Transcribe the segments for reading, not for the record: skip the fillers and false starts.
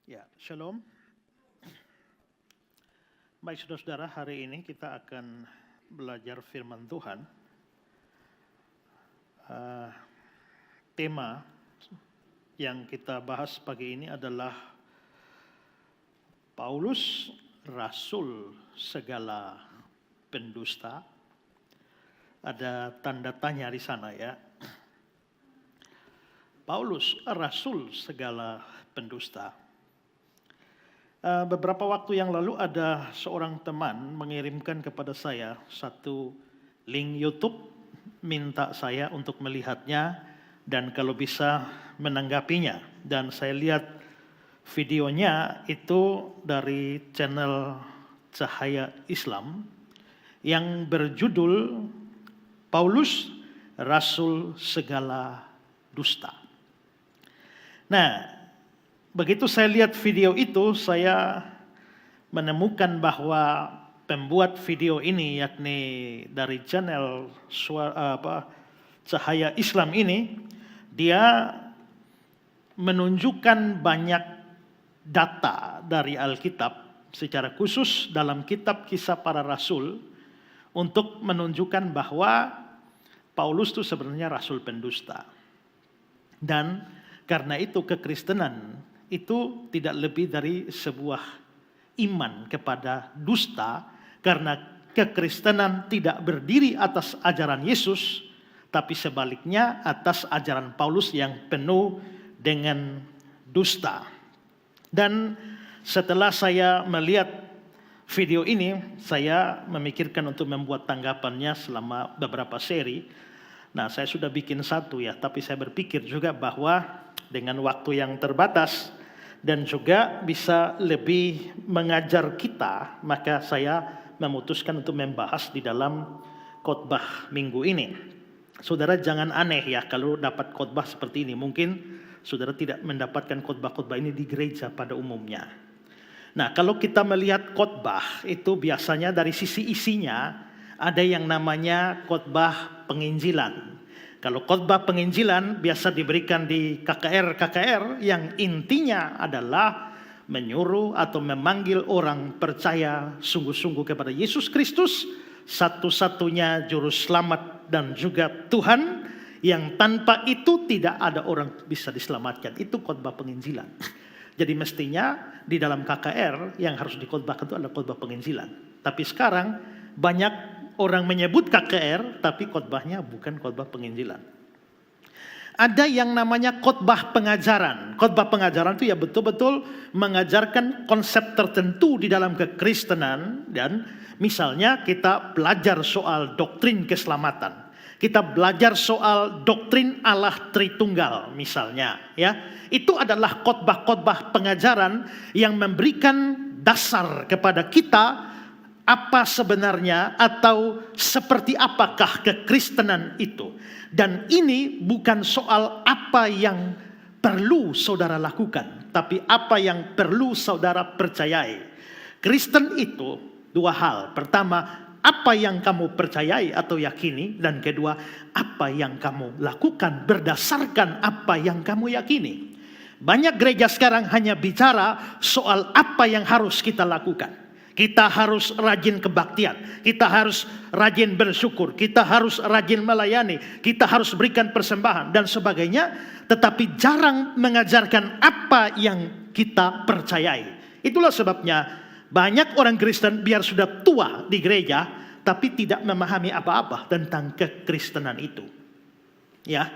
Ya, shalom. Baik saudara-saudara, hari ini kita akan belajar firman Tuhan. Tema yang kita bahas pagi ini adalah Paulus, Rasul segala pendusta. Ada tanda tanya di sana ya. Paulus, Rasul segala pendusta. Beberapa waktu yang lalu ada seorang teman mengirimkan kepada saya satu link YouTube, minta saya untuk melihatnya dan kalau bisa menanggapinya. Dan saya lihat videonya itu dari channel Cahaya Islam yang berjudul Paulus, Rasul segala dusta. Nah, begitu saya lihat video itu, saya menemukan bahwa pembuat video ini, yakni dari channel Cahaya Islam ini, dia menunjukkan banyak data dari Alkitab, secara khusus dalam kitab Kisah Para Rasul, untuk menunjukkan bahwa Paulus itu sebenarnya rasul pendusta. Dan karena itu kekristenan itu tidak lebih dari sebuah iman kepada dusta, karena kekristenan tidak berdiri atas ajaran Yesus, tapi sebaliknya atas ajaran Paulus yang penuh dengan dusta. Dan setelah saya melihat video ini, saya memikirkan untuk membuat tanggapannya selama beberapa seri. Nah, saya sudah bikin satu ya, tapi saya berpikir juga bahwa dengan waktu yang terbatas dan juga bisa lebih mengajar kita, maka saya memutuskan untuk membahas di dalam khotbah minggu ini. Saudara jangan aneh ya kalau dapat khotbah seperti ini. Mungkin saudara tidak mendapatkan khotbah-khotbah ini di gereja pada umumnya. Nah, kalau kita melihat khotbah itu biasanya dari sisi isinya ada yang namanya khotbah penginjilan. Kalau khotbah penginjilan biasa diberikan di KKR yang intinya adalah menyuruh atau memanggil orang percaya sungguh-sungguh kepada Yesus Kristus, satu-satunya juru selamat dan juga Tuhan, yang tanpa itu tidak ada orang bisa diselamatkan. Itu khotbah penginjilan. Jadi mestinya di dalam KKR yang harus dikhotbahkan itu adalah khotbah penginjilan. Tapi sekarang banyak orang menyebut KKR, tapi khotbahnya bukan khotbah penginjilan. Ada yang namanya khotbah pengajaran. Khotbah pengajaran itu ya betul-betul mengajarkan konsep tertentu di dalam kekristenan. Dan misalnya kita belajar soal doktrin keselamatan. Kita belajar soal doktrin Allah Tritunggal misalnya. Ya, itu adalah khotbah-khotbah pengajaran yang memberikan dasar kepada kita apa sebenarnya atau seperti apakah kekristenan itu. Dan ini bukan soal apa yang perlu saudara lakukan, tapi apa yang perlu saudara percayai. Kristen itu dua hal. Pertama, apa yang kamu percayai atau yakini. Dan kedua, apa yang kamu lakukan berdasarkan apa yang kamu yakini. Banyak gereja sekarang hanya bicara soal apa yang harus kita lakukan. Kita harus rajin kebaktian, kita harus rajin bersyukur, kita harus rajin melayani, kita harus berikan persembahan dan sebagainya, tetapi jarang mengajarkan apa yang kita percayai. Itulah sebabnya banyak orang Kristen biar sudah tua di gereja, tapi tidak memahami apa-apa tentang kekristenan itu. Ya,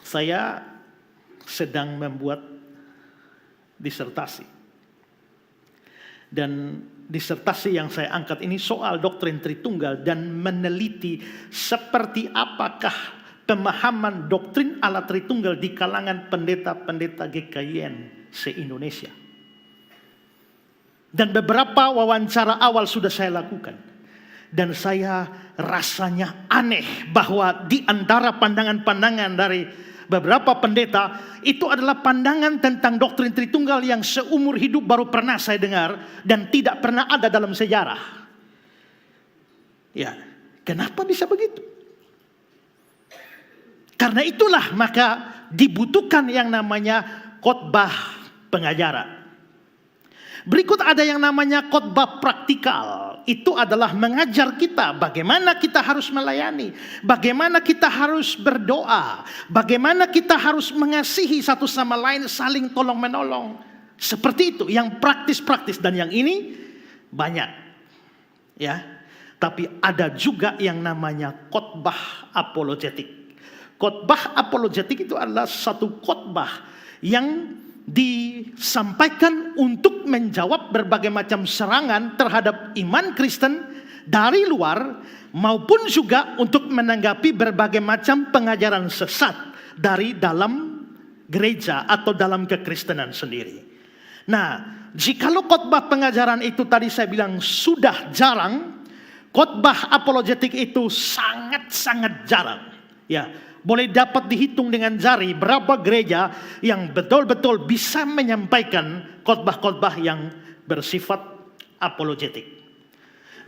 saya sedang membuat disertasi. Dan disertasi yang saya angkat ini soal doktrin Tritunggal dan meneliti seperti apakah pemahaman doktrin Allah Tritunggal di kalangan pendeta-pendeta GKIN se-Indonesia. Dan beberapa wawancara awal sudah saya lakukan. Dan saya rasanya aneh bahwa di antara pandangan-pandangan dari beberapa pendeta itu adalah pandangan tentang doktrin Tritunggal yang seumur hidup baru pernah saya dengar dan tidak pernah ada dalam sejarah. Ya, kenapa bisa begitu? Karena itulah maka dibutuhkan yang namanya khotbah pengajaran. Berikut ada yang namanya khotbah praktikal. Itu adalah mengajar kita bagaimana kita harus melayani, bagaimana kita harus berdoa, bagaimana kita harus mengasihi satu sama lain, saling tolong menolong. Seperti itu, yang praktis-praktis, dan yang ini banyak. Ya. Tapi ada juga yang namanya khotbah apologetik. Khotbah apologetik itu adalah satu khotbah yang disampaikan untuk menjawab berbagai macam serangan terhadap iman Kristen dari luar, maupun juga untuk menanggapi berbagai macam pengajaran sesat dari dalam gereja atau dalam kekristenan sendiri. Nah, jikalau khotbah pengajaran itu tadi saya bilang sudah jarang, khotbah apologetik itu sangat-sangat jarang. Ya, boleh dapat dihitung dengan jari berapa gereja yang betul-betul bisa menyampaikan khotbah-khotbah yang bersifat apologetik.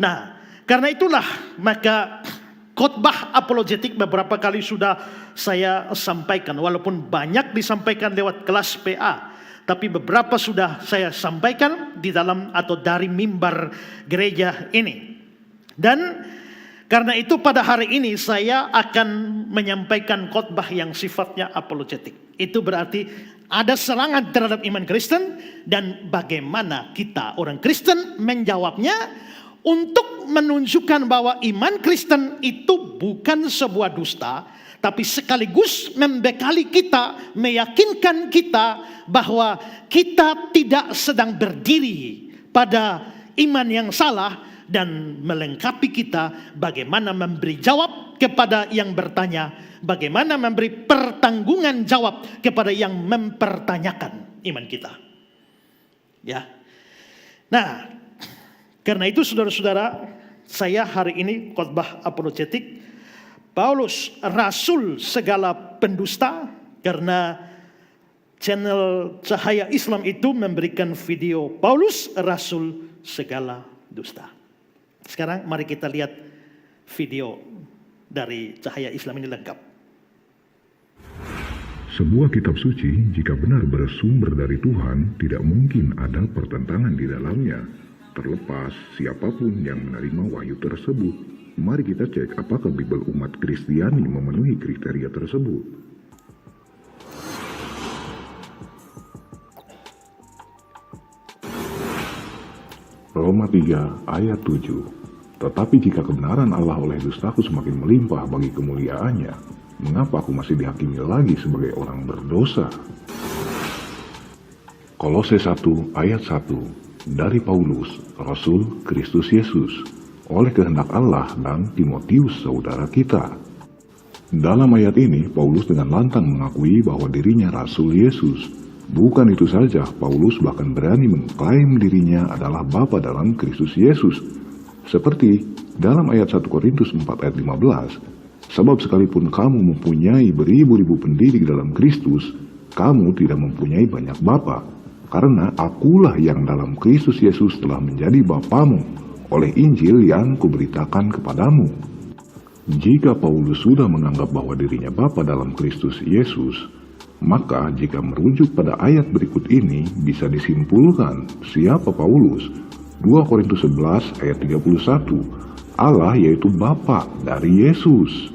Nah, karena itulah maka khotbah apologetik beberapa kali sudah saya sampaikan, walaupun banyak disampaikan lewat kelas PA, tapi beberapa sudah saya sampaikan di dalam atau dari mimbar gereja ini. Dan karena itu pada hari ini saya akan menyampaikan khotbah yang sifatnya apologetik. Itu berarti ada serangan terhadap iman Kristen dan bagaimana kita orang Kristen menjawabnya untuk menunjukkan bahwa iman Kristen itu bukan sebuah dusta, tapi sekaligus membekali kita, meyakinkan kita bahwa kita tidak sedang berdiri pada iman yang salah, dan melengkapi kita bagaimana memberi jawab kepada yang bertanya, bagaimana memberi pertanggungan jawab kepada yang mempertanyakan iman kita. Ya. Nah, karena itu saudara-saudara, saya hari ini khotbah apologetik Paulus rasul segala pendusta, karena channel Cahaya Islam itu memberikan video Paulus rasul segala dusta. Sekarang mari kita lihat video dari Cahaya Islam ini lengkap. Sebuah kitab suci jika benar bersumber dari Tuhan, tidak mungkin ada pertentangan di dalamnya. Terlepas siapapun yang menerima wahyu tersebut, mari kita cek apakah Bible umat Kristiani memenuhi kriteria tersebut. Roma 3 ayat 7. Tetapi jika kebenaran Allah oleh dustaku semakin melimpah bagi kemuliaannya, mengapa aku masih dihakimi lagi sebagai orang berdosa? Kolose 1 ayat 1. Dari Paulus, Rasul Kristus Yesus, oleh kehendak Allah, dan Timotius saudara kita. Dalam ayat ini, Paulus dengan lantang mengakui bahwa dirinya Rasul Yesus. Bukan itu saja, Paulus bahkan berani mengklaim dirinya adalah Bapa dalam Kristus Yesus. Seperti dalam ayat 1 Korintus 4 ayat 15, sebab sekalipun kamu mempunyai beribu-ribu pendidik dalam Kristus, kamu tidak mempunyai banyak bapa, karena akulah yang dalam Kristus Yesus telah menjadi bapamu oleh Injil yang kuberitakan kepadamu. Jika Paulus sudah menganggap bahwa dirinya bapa dalam Kristus Yesus, maka jika merujuk pada ayat berikut ini bisa disimpulkan siapa Paulus. 2 Korintus 11 ayat 31, Allah yaitu Bapa dari Yesus.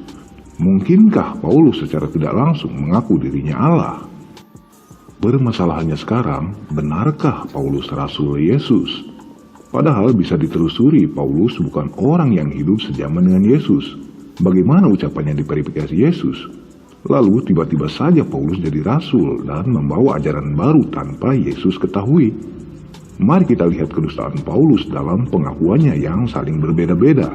Mungkinkah Paulus secara tidak langsung mengaku dirinya Allah? Permasalahannya sekarang, benarkah Paulus Rasul Yesus? Padahal bisa ditelusuri Paulus bukan orang yang hidup sejaman dengan Yesus. Bagaimana ucapannya di peribikasi Yesus? Lalu tiba-tiba saja Paulus jadi rasul dan membawa ajaran baru tanpa Yesus ketahui. Mari kita lihat kedustaan Paulus dalam pengakuannya yang saling berbeda-beda.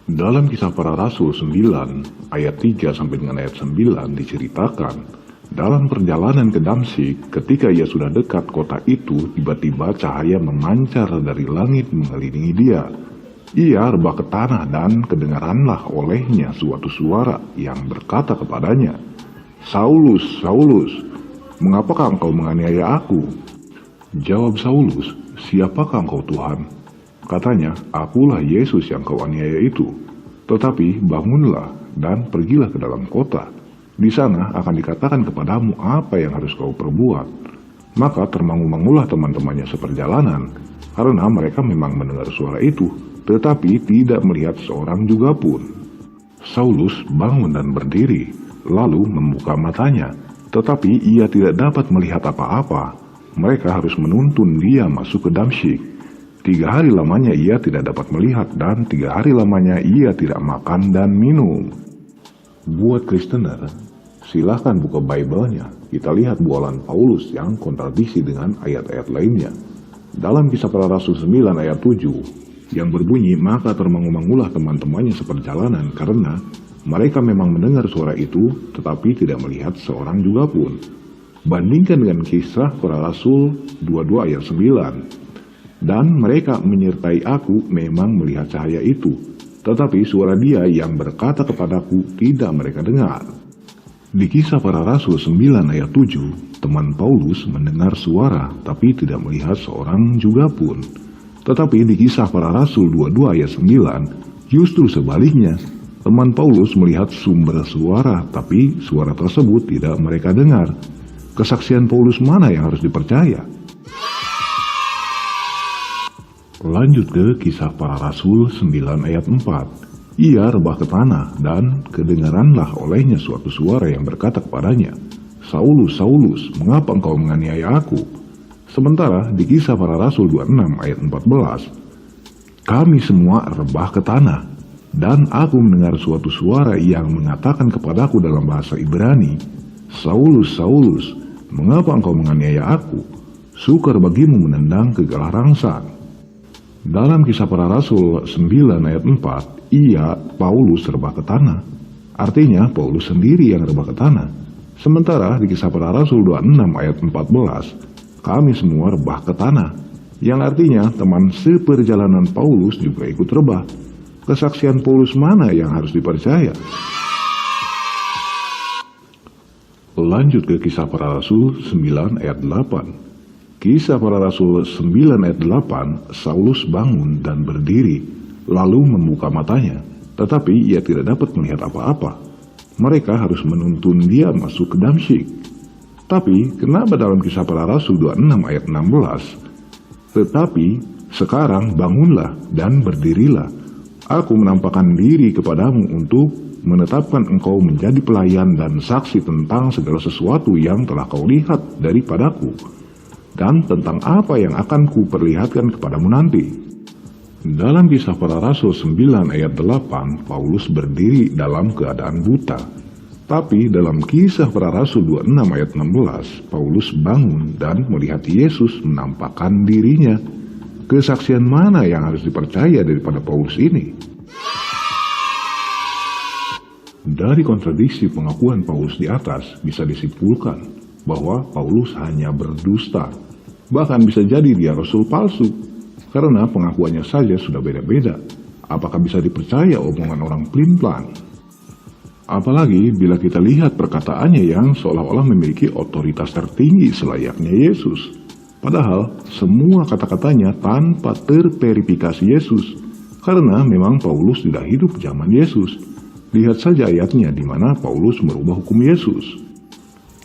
Dalam Kisah Para Rasul 9 ayat 3 sampai dengan ayat 9 diceritakan, dalam perjalanan ke Damsyik, ketika ia sudah dekat kota itu, tiba-tiba cahaya memancar dari langit mengelilingi dia. Ia rebah ke tanah dan kedengaranlah olehnya suatu suara yang berkata kepadanya, Saulus, Saulus, mengapakah engkau menganiaya aku? Jawab Saulus, siapakah engkau Tuhan? Katanya, akulah Yesus yang kau aniaya itu. Tetapi bangunlah dan pergilah ke dalam kota. Di sana akan dikatakan kepadamu apa yang harus kau perbuat. Maka termangu-mangulah teman-temannya seperjalanan, karena mereka memang mendengar suara itu, tetapi tidak melihat seorang juga pun. Saulus bangun dan berdiri, lalu membuka matanya, tetapi ia tidak dapat melihat apa-apa. Mereka harus menuntun dia masuk ke Damsyik. 3 hari lamanya ia tidak dapat melihat, dan 3 hari lamanya ia tidak makan dan minum. Buat Kristener, silahkan buka Bible-nya. Kita lihat bualan Paulus yang kontradiksi dengan ayat-ayat lainnya. Dalam Kisah Para Rasul 9 ayat 7, yang berbunyi, maka termangu-mangulah teman-temannya seperjalanan, karena mereka memang mendengar suara itu, tetapi tidak melihat seorang juga pun. Bandingkan dengan Kisah Para Rasul 22 ayat 9. Dan mereka menyertai aku memang melihat cahaya itu, tetapi suara dia yang berkata kepadaku tidak mereka dengar. Di Kisah Para Rasul 9 ayat 7, teman Paulus mendengar suara tapi tidak melihat seorang juga pun. Tetapi di Kisah Para Rasul 22 ayat 9, justru sebaliknya, teman Paulus melihat sumber suara tapi suara tersebut tidak mereka dengar. Kesaksian Paulus mana yang harus dipercaya? Lanjut ke Kisah Para Rasul 9 ayat 4. Ia rebah ke tanah, dan kedengaranlah olehnya suatu suara yang berkata kepadanya, Saulus, Saulus, mengapa engkau menganiaya aku? Sementara di Kisah Para Rasul 26 ayat 14, kami semua rebah ke tanah, dan aku mendengar suatu suara yang mengatakan kepadaku dalam bahasa Ibrani, Saulus, Saulus, mengapa engkau menganiaya aku? Sukar bagimu menendang kegalah rangsang. Dalam Kisah Para Rasul 9 ayat 4, ia, Paulus, rebah ke tanah. Artinya Paulus sendiri yang rebah ke tanah. Sementara di Kisah Para Rasul 26 ayat 14, kami semua rebah ke tanah. Yang artinya teman seperjalanan Paulus juga ikut rebah. Kesaksian Paulus mana yang harus dipercaya? Lanjut ke Kisah Para Rasul 9 ayat 8. Kisah Para Rasul 9 ayat 8, Saulus bangun dan berdiri, lalu membuka matanya, tetapi ia tidak dapat melihat apa-apa. Mereka harus menuntun dia masuk ke Damsyik. Tapi kenapa dalam Kisah Para Rasul 26 ayat 16, tetapi sekarang bangunlah dan berdirilah, aku menampakkan diri kepadamu untuk menetapkan engkau menjadi pelayan dan saksi tentang segala sesuatu yang telah kau lihat daripadaku, dan tentang apa yang akan kuperlihatkan kepadamu nanti. Dalam Kisah Para Rasul 9 ayat 8, Paulus berdiri dalam keadaan buta. Tapi dalam Kisah Para Rasul 26 ayat 16, Paulus bangun dan melihat Yesus menampakkan dirinya. Kesaksian mana yang harus dipercaya daripada Paulus ini? Dari kontradiksi pengakuan Paulus di atas bisa disimpulkan bahwa Paulus hanya berdusta. Bahkan bisa jadi dia rasul palsu, karena pengakuannya saja sudah beda-beda. Apakah bisa dipercaya omongan orang pelin-pelan? Apalagi bila kita lihat perkataannya yang seolah-olah memiliki otoritas tertinggi selayaknya Yesus. Padahal semua kata-katanya tanpa terverifikasi Yesus, karena memang Paulus tidak hidup zaman Yesus. Lihat saja ayatnya di mana Paulus merubah hukum Yesus.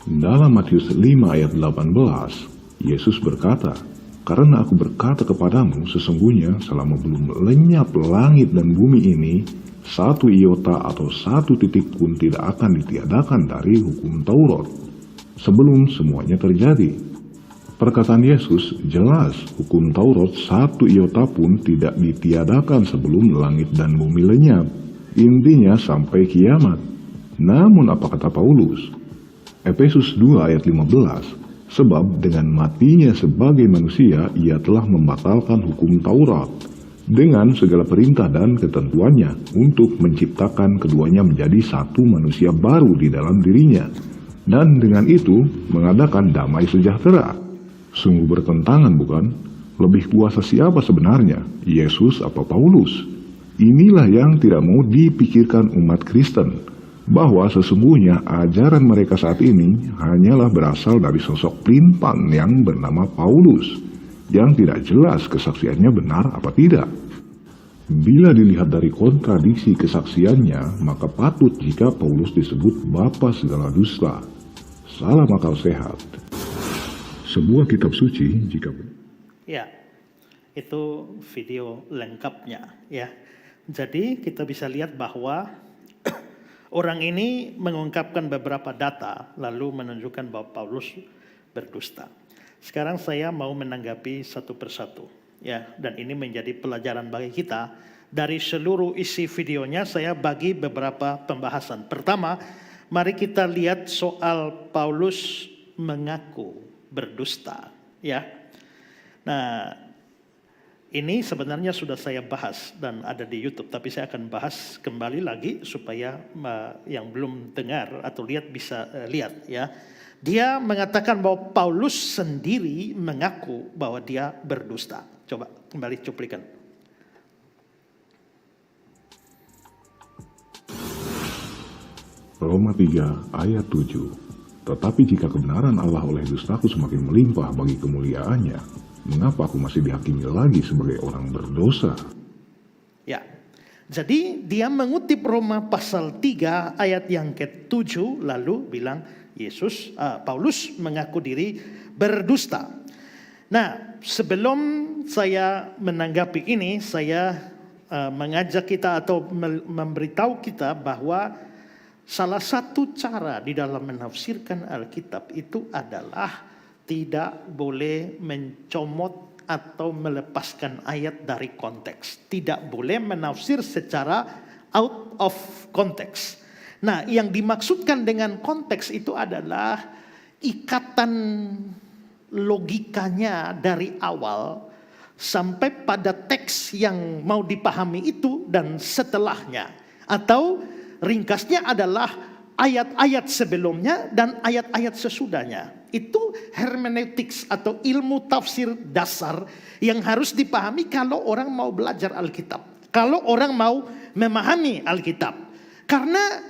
Dalam Matius 5 ayat 18, Yesus berkata, karena aku berkata kepadamu, sesungguhnya selama belum lenyap langit dan bumi ini, 1 iota atau 1 titik pun tidak akan ditiadakan dari hukum Taurat, sebelum semuanya terjadi. Perkataan Yesus jelas, hukum Taurat 1 iota pun tidak ditiadakan sebelum langit dan bumi lenyap, intinya sampai kiamat. Namun apa kata Paulus? Efesus 2 ayat 15, sebab dengan matinya sebagai manusia ia telah membatalkan hukum Taurat dengan segala perintah dan ketentuannya untuk menciptakan keduanya menjadi satu manusia baru di dalam dirinya, dan dengan itu mengadakan damai sejahtera. Sungguh bertentangan bukan? Lebih kuasa siapa sebenarnya, Yesus apa Paulus? Inilah yang tidak mau dipikirkan umat Kristen, bahwa sesungguhnya ajaran mereka saat ini hanyalah berasal dari sosok pelin-pelan yang bernama Paulus, yang tidak jelas kesaksiannya benar apa tidak. Bila dilihat dari kontradiksi kesaksiannya, maka patut jika Paulus disebut bapa segala dusta. Salam akal sehat. sebuah kitab suci jika Ya, itu video lengkapnya ya. Jadi kita bisa lihat bahwa orang ini mengungkapkan beberapa data lalu menunjukkan bahwa Paulus berdusta. Sekarang saya mau menanggapi satu persatu ya, dan ini menjadi pelajaran bagi kita. Dari seluruh isi videonya saya bagi beberapa pembahasan. Pertama, mari kita lihat soal Paulus mengaku berdusta ya. Nah, ini sebenarnya sudah saya bahas dan ada di YouTube, tapi saya akan bahas kembali lagi supaya yang belum dengar atau lihat bisa lihat ya. Dia mengatakan bahwa Paulus sendiri mengaku bahwa dia berdusta. Coba kembali cuplikan. Roma 3 ayat 7. Tetapi jika kebenaran Allah oleh dustaku semakin melimpah bagi kemuliaannya, mengapa aku masih dihakimi lagi sebagai orang berdosa? Ya, jadi dia mengutip Roma pasal 3 ayat yang ke-7 lalu bilang Paulus mengaku diri berdusta. Nah, sebelum saya menanggapi ini, saya mengajak kita atau memberitahu kita bahwa salah satu cara di dalam menafsirkan Alkitab itu adalah tidak boleh mencomot atau melepaskan ayat dari konteks. Tidak boleh menafsir secara out of context. Nah, yang dimaksudkan dengan konteks itu adalah ikatan logikanya dari awal sampai pada teks yang mau dipahami itu dan setelahnya. Atau ringkasnya adalah ayat-ayat sebelumnya dan ayat-ayat sesudahnya. Itu hermeneutics atau ilmu tafsir dasar yang harus dipahami kalau orang mau belajar Alkitab. Kalau orang mau memahami Alkitab. Karena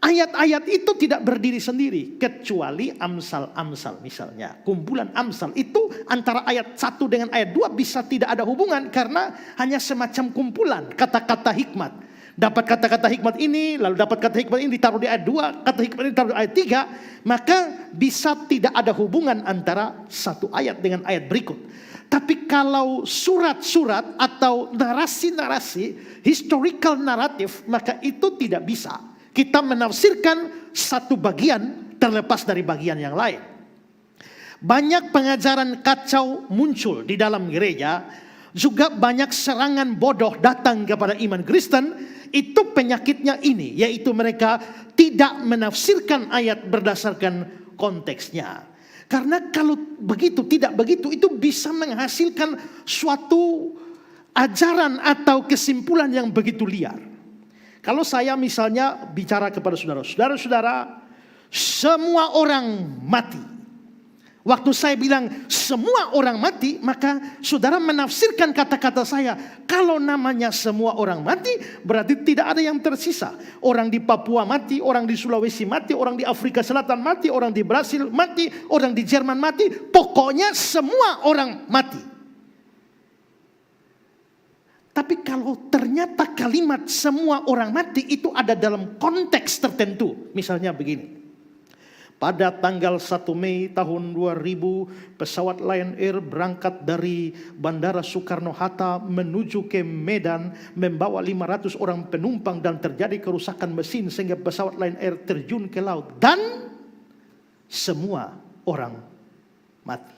ayat-ayat itu tidak berdiri sendiri. Kecuali Amsal-Amsal misalnya. Kumpulan Amsal itu antara ayat 1 dengan ayat 2 bisa tidak ada hubungan. Karena hanya semacam kumpulan kata-kata hikmat. Dapat kata-kata hikmat ini, lalu dapat kata hikmat ini ditaruh di ayat 2, kata hikmat ini ditaruh di ayat 3, maka bisa tidak ada hubungan antara satu ayat dengan ayat berikut. Tapi kalau surat-surat atau narasi-narasi, historical narrative, maka itu tidak bisa. Kita menafsirkan satu bagian terlepas dari bagian yang lain. Banyak pengajaran kacau muncul di dalam gereja, juga banyak serangan bodoh datang kepada iman Kristen. Itu penyakitnya ini, yaitu mereka tidak menafsirkan ayat berdasarkan konteksnya. Karena kalau begitu, tidak begitu, itu bisa menghasilkan suatu ajaran atau kesimpulan yang begitu liar. Kalau saya misalnya bicara kepada saudara-saudara, semua orang mati. Waktu saya bilang semua orang mati, maka saudara menafsirkan kata-kata saya. Kalau namanya semua orang mati, berarti tidak ada yang tersisa. Orang di Papua mati, orang di Sulawesi mati, orang di Afrika Selatan mati, orang di Brasil mati, orang di Jerman mati. Pokoknya semua orang mati. Tapi kalau ternyata kalimat semua orang mati itu ada dalam konteks tertentu. Misalnya begini. Pada tanggal 1 Mei tahun 2000, pesawat Lion Air berangkat dari Bandara Soekarno-Hatta menuju ke Medan, membawa 500 orang penumpang dan terjadi kerusakan mesin sehingga pesawat Lion Air terjun ke laut. Dan semua orang mati.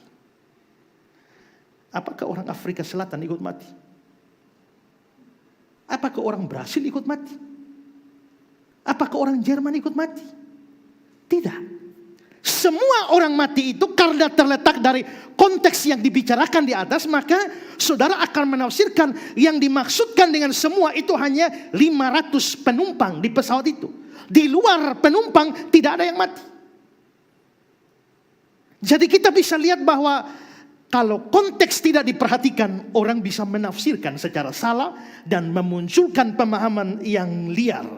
Apakah orang Afrika Selatan ikut mati? Apakah orang Brasil ikut mati? Apakah orang Jerman ikut mati? Tidak. Semua orang mati itu karena terletak dari konteks yang dibicarakan di atas, maka saudara akan menafsirkan yang dimaksudkan dengan semua itu hanya 500 penumpang di pesawat itu. Di luar penumpang tidak ada yang mati. Jadi kita bisa lihat bahwa kalau konteks tidak diperhatikan, orang bisa menafsirkan secara salah dan memunculkan pemahaman yang liar.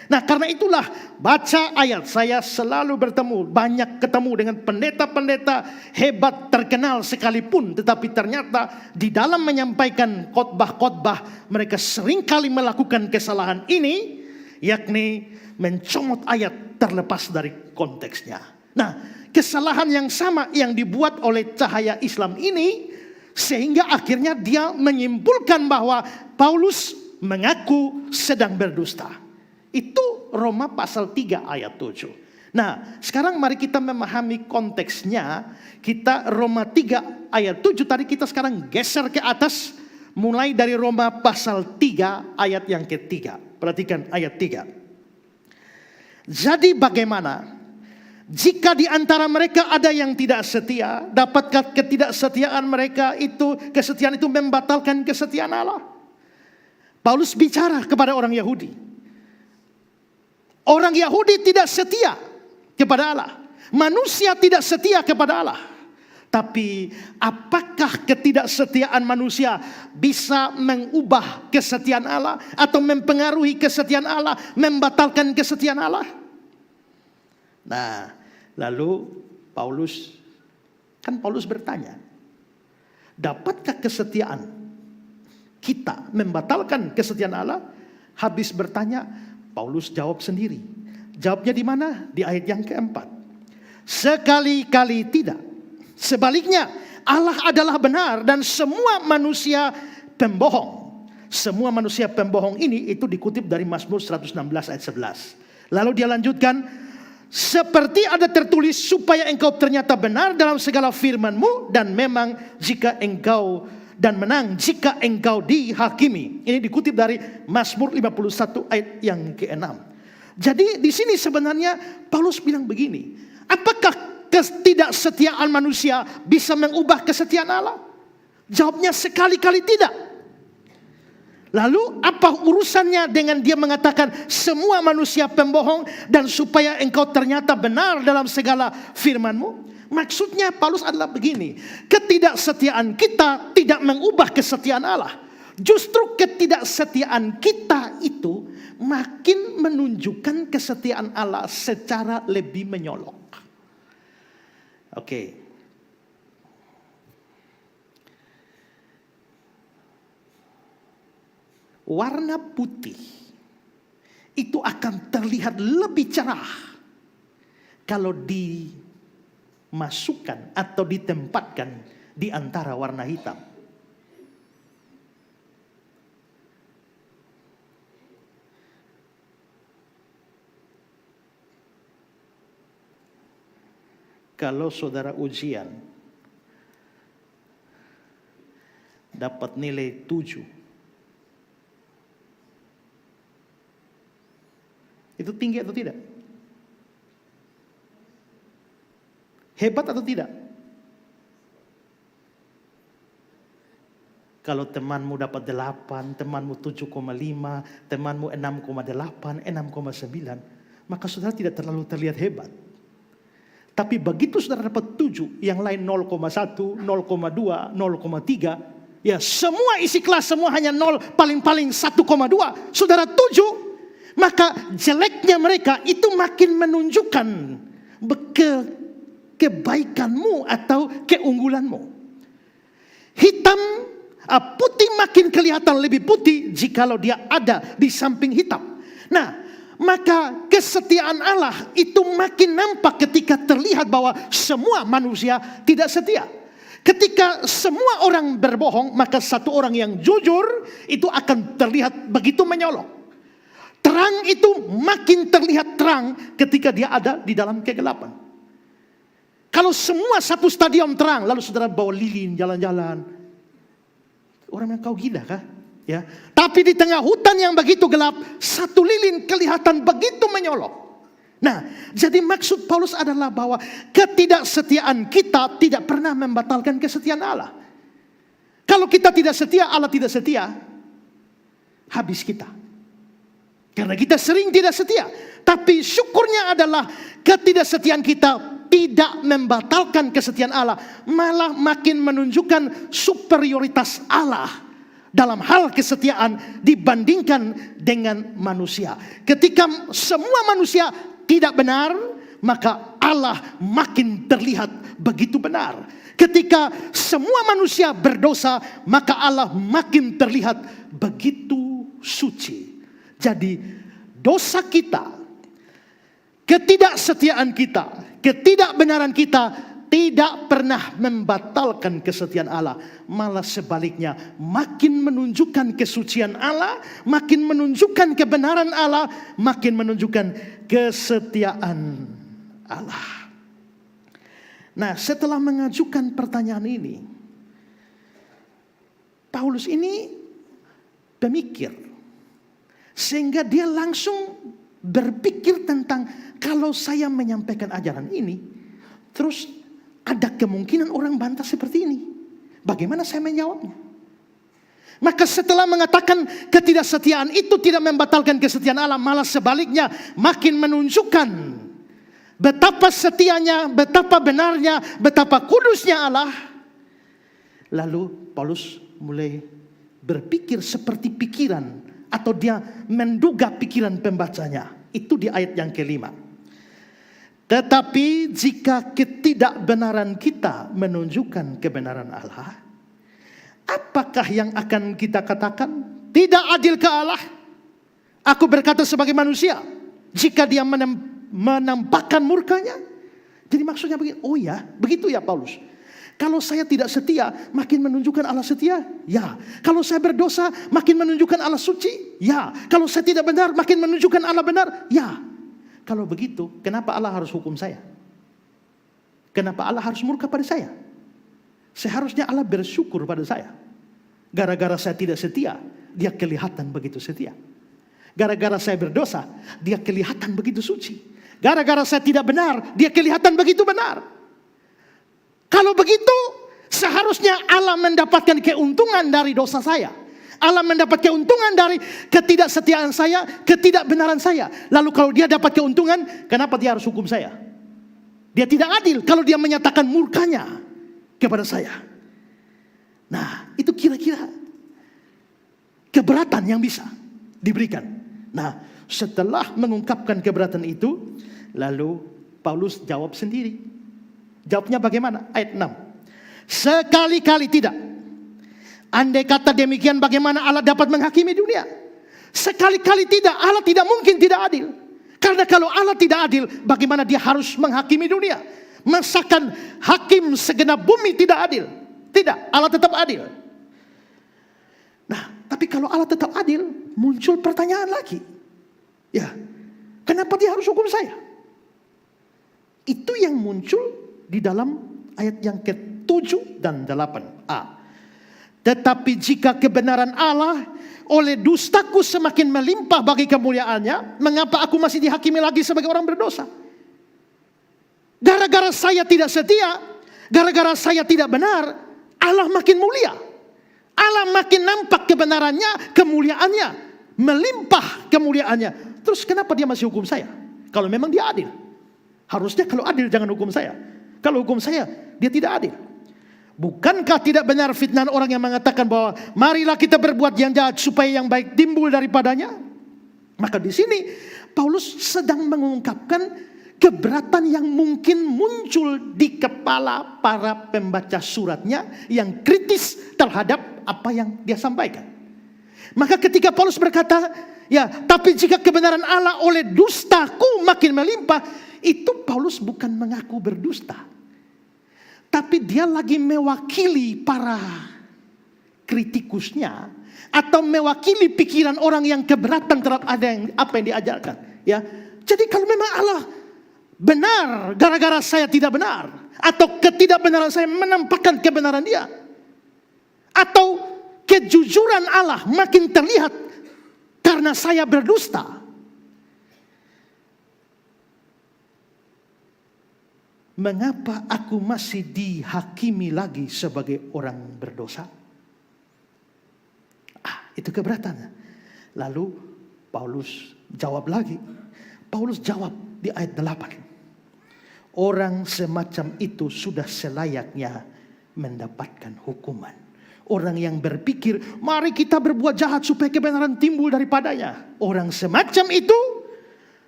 Nah, karena itulah baca ayat, saya selalu banyak ketemu dengan pendeta-pendeta hebat terkenal sekalipun, tetapi ternyata di dalam menyampaikan khotbah-khotbah mereka seringkali melakukan kesalahan ini, yakni mencomot ayat terlepas dari konteksnya. Nah, kesalahan yang sama yang dibuat oleh cahaya Islam ini, sehingga akhirnya dia menyimpulkan bahwa Paulus mengaku sedang berdusta. Itu Roma pasal 3 ayat 7. Nah, sekarang mari kita memahami konteksnya. Kita Roma 3 ayat 7 tadi, kita sekarang geser ke atas. Mulai dari Roma pasal 3 ayat yang ketiga. Perhatikan ayat 3. Jadi bagaimana jika di antara mereka ada yang tidak setia? Dapatkah ketidaksetiaan mereka itu, kesetiaan itu membatalkan kesetiaan Allah? Paulus bicara kepada orang Yahudi. Orang Yahudi tidak setia kepada Allah. Manusia tidak setia kepada Allah. Tapi apakah ketidaksetiaan manusia bisa mengubah kesetiaan Allah atau mempengaruhi kesetiaan Allah, membatalkan kesetiaan Allah? Nah, lalu Paulus bertanya, dapatkah kesetiaan kita membatalkan kesetiaan Allah? Habis bertanya, Paulus jawab sendiri. Jawabnya di mana? Di ayat yang keempat. Sekali-kali tidak. Sebaliknya, Allah adalah benar dan semua manusia pembohong. Semua manusia pembohong ini itu dikutip dari Mazmur 116 ayat 11. Lalu dia lanjutkan, seperti ada tertulis, supaya engkau ternyata benar dalam segala firman-Mu dan memang jika engkau dan menang jika engkau dihakimi. Ini dikutip dari Mazmur 51 ayat yang ke-6. Jadi di sini sebenarnya Paulus bilang begini, apakah ketidaksetiaan manusia bisa mengubah kesetiaan Allah? Jawabnya sekali-kali tidak. Lalu apa urusannya dengan dia mengatakan semua manusia pembohong dan supaya engkau ternyata benar dalam segala firman-Mu? Maksudnya Paulus adalah begini, ketidaksetiaan kita tidak mengubah kesetiaan Allah. Justru ketidaksetiaan kita itu makin menunjukkan kesetiaan Allah secara lebih menyolok. Oke. Warna putih itu akan terlihat lebih cerah kalau dimasukkan atau ditempatkan di antara warna hitam. Kalau saudara ujian dapat nilai 7, itu tinggi atau tidak? Hebat atau tidak? Kalau temanmu dapat 8, temanmu 7,5, temanmu 6,8, 6,9, maka saudara tidak terlalu terlihat hebat. Tapi begitu saudara dapat 7, yang lain 0,1, 0,2, 0,3, ya semua isi kelas semua hanya 0, paling-paling 1,2, saudara 7, maka jeleknya mereka itu makin menunjukkan kebaikanmu atau keunggulanmu. Hitam, putih makin kelihatan lebih putih jikalau dia ada di samping hitam. Nah, maka kesetiaan Allah itu makin nampak ketika terlihat bahwa semua manusia tidak setia. Ketika semua orang berbohong, maka satu orang yang jujur itu akan terlihat begitu menyolok. Terang itu makin terlihat terang ketika dia ada di dalam kegelapan. Kalau semua satu stadion terang, lalu saudara bawa lilin jalan-jalan, orang yang kau gila kah? Ya, tapi di tengah hutan yang begitu gelap, satu lilin kelihatan begitu menyolok. Nah, jadi maksud Paulus adalah bahwa ketidaksetiaan kita tidak pernah membatalkan kesetiaan Allah. Kalau kita tidak setia, Allah tidak setia, habis kita. Karena kita sering tidak setia. Tapi syukurnya adalah ketidaksetiaan kita tidak membatalkan kesetiaan Allah, malah makin menunjukkan superioritas Allah dalam hal kesetiaan dibandingkan dengan manusia. Ketika semua manusia tidak benar, maka Allah makin terlihat begitu benar. Ketika semua manusia berdosa, maka Allah makin terlihat begitu suci. Jadi dosa kita, ketidaksetiaan kita, ketidakbenaran kita tidak pernah membatalkan kesetiaan Allah. Malah sebaliknya, makin menunjukkan kesucian Allah, makin menunjukkan kebenaran Allah, makin menunjukkan kesetiaan Allah. Nah, setelah mengajukan pertanyaan ini, Paulus ini pemikir, sehingga dia langsung berpikir tentang, kalau saya menyampaikan ajaran ini, terus ada kemungkinan orang bantah seperti ini, bagaimana saya menjawabnya? Maka setelah mengatakan ketidaksetiaan itu tidak membatalkan kesetiaan Allah, malah sebaliknya makin menunjukkan betapa setianya, betapa benarnya, betapa kudusnya Allah. Lalu Paulus mulai berpikir seperti pikiran, atau dia menduga pikiran pembacanya. Itu di ayat yang kelima. Tetapi jika ketidakbenaran kita menunjukkan kebenaran Allah, apakah yang akan kita katakan? Tidak adil ke Allah? Aku berkata sebagai manusia, jika dia menampakkan murkanya. Jadi maksudnya begini, oh ya, begitu ya Paulus. Kalau saya tidak setia, makin menunjukkan Allah setia? Ya. Kalau saya berdosa, makin menunjukkan Allah suci? Ya. Kalau saya tidak benar, makin menunjukkan Allah benar? Ya. Kalau begitu, kenapa Allah harus hukum saya? Kenapa Allah harus murka pada saya? Seharusnya Allah bersyukur pada saya. Gara-gara saya tidak setia, dia kelihatan begitu setia. Gara-gara saya berdosa, dia kelihatan begitu suci. Gara-gara saya tidak benar, dia kelihatan begitu benar. Kalau begitu, seharusnya Allah mendapatkan keuntungan dari dosa saya. Allah mendapat keuntungan dari ketidaksetiaan saya, ketidakbenaran saya. Lalu kalau dia dapat keuntungan, kenapa dia harus hukum saya? Dia tidak adil kalau dia menyatakan murkanya kepada saya. Nah, itu kira-kira keberatan yang bisa diberikan. Nah, setelah mengungkapkan keberatan itu, lalu Paulus jawab sendiri. Jawabnya bagaimana? Ayat 6. Sekali-kali tidak. Andai kata demikian, bagaimana Allah dapat menghakimi dunia? Sekali-kali tidak. Allah tidak mungkin tidak adil. Karena kalau Allah tidak adil, bagaimana dia harus menghakimi dunia? Masakan hakim segenap bumi tidak adil? Tidak, Allah tetap adil. Nah, tapi kalau Allah tetap adil, muncul pertanyaan lagi. Ya, kenapa dia harus hukum saya? Itu yang muncul di dalam ayat yang ke-7 dan 8a. Tetapi jika kebenaran Allah oleh dustaku semakin melimpah bagi kemuliaannya, mengapa aku masih dihakimi lagi sebagai orang berdosa? Gara-gara saya tidak setia, gara-gara saya tidak benar, Allah makin mulia. Allah makin nampak kebenarannya, kemuliaannya, melimpah kemuliaannya. Terus kenapa dia masih hukum saya? Kalau memang dia adil. Harusnya kalau adil jangan hukum saya. Kalau hukum saya, dia tidak adil. Bukankah tidak benar fitnah orang yang mengatakan bahwa marilah kita berbuat yang jahat supaya yang baik timbul daripadanya? Maka di sini Paulus sedang mengungkapkan keberatan yang mungkin muncul di kepala para pembaca suratnya yang kritis terhadap apa yang dia sampaikan. Maka ketika Paulus berkata, ya, tapi jika kebenaran Allah oleh dustaku makin melimpah, itu Paulus bukan mengaku berdusta. Tapi dia lagi mewakili para kritikusnya, atau mewakili pikiran orang yang keberatan terhadap apa yang diajarkan. Ya, jadi kalau memang Allah benar, gara-gara saya tidak benar, atau ketidakbenaran saya menampakkan kebenaran dia, atau kejujuran Allah makin terlihat karena saya berdusta, mengapa aku masih dihakimi lagi sebagai orang berdosa? Itu keberatan. Lalu Paulus jawab lagi. Paulus jawab di ayat 8. Orang semacam itu sudah selayaknya mendapatkan hukuman. Orang yang berpikir, mari kita berbuat jahat supaya kebenaran timbul daripadanya. Orang semacam itu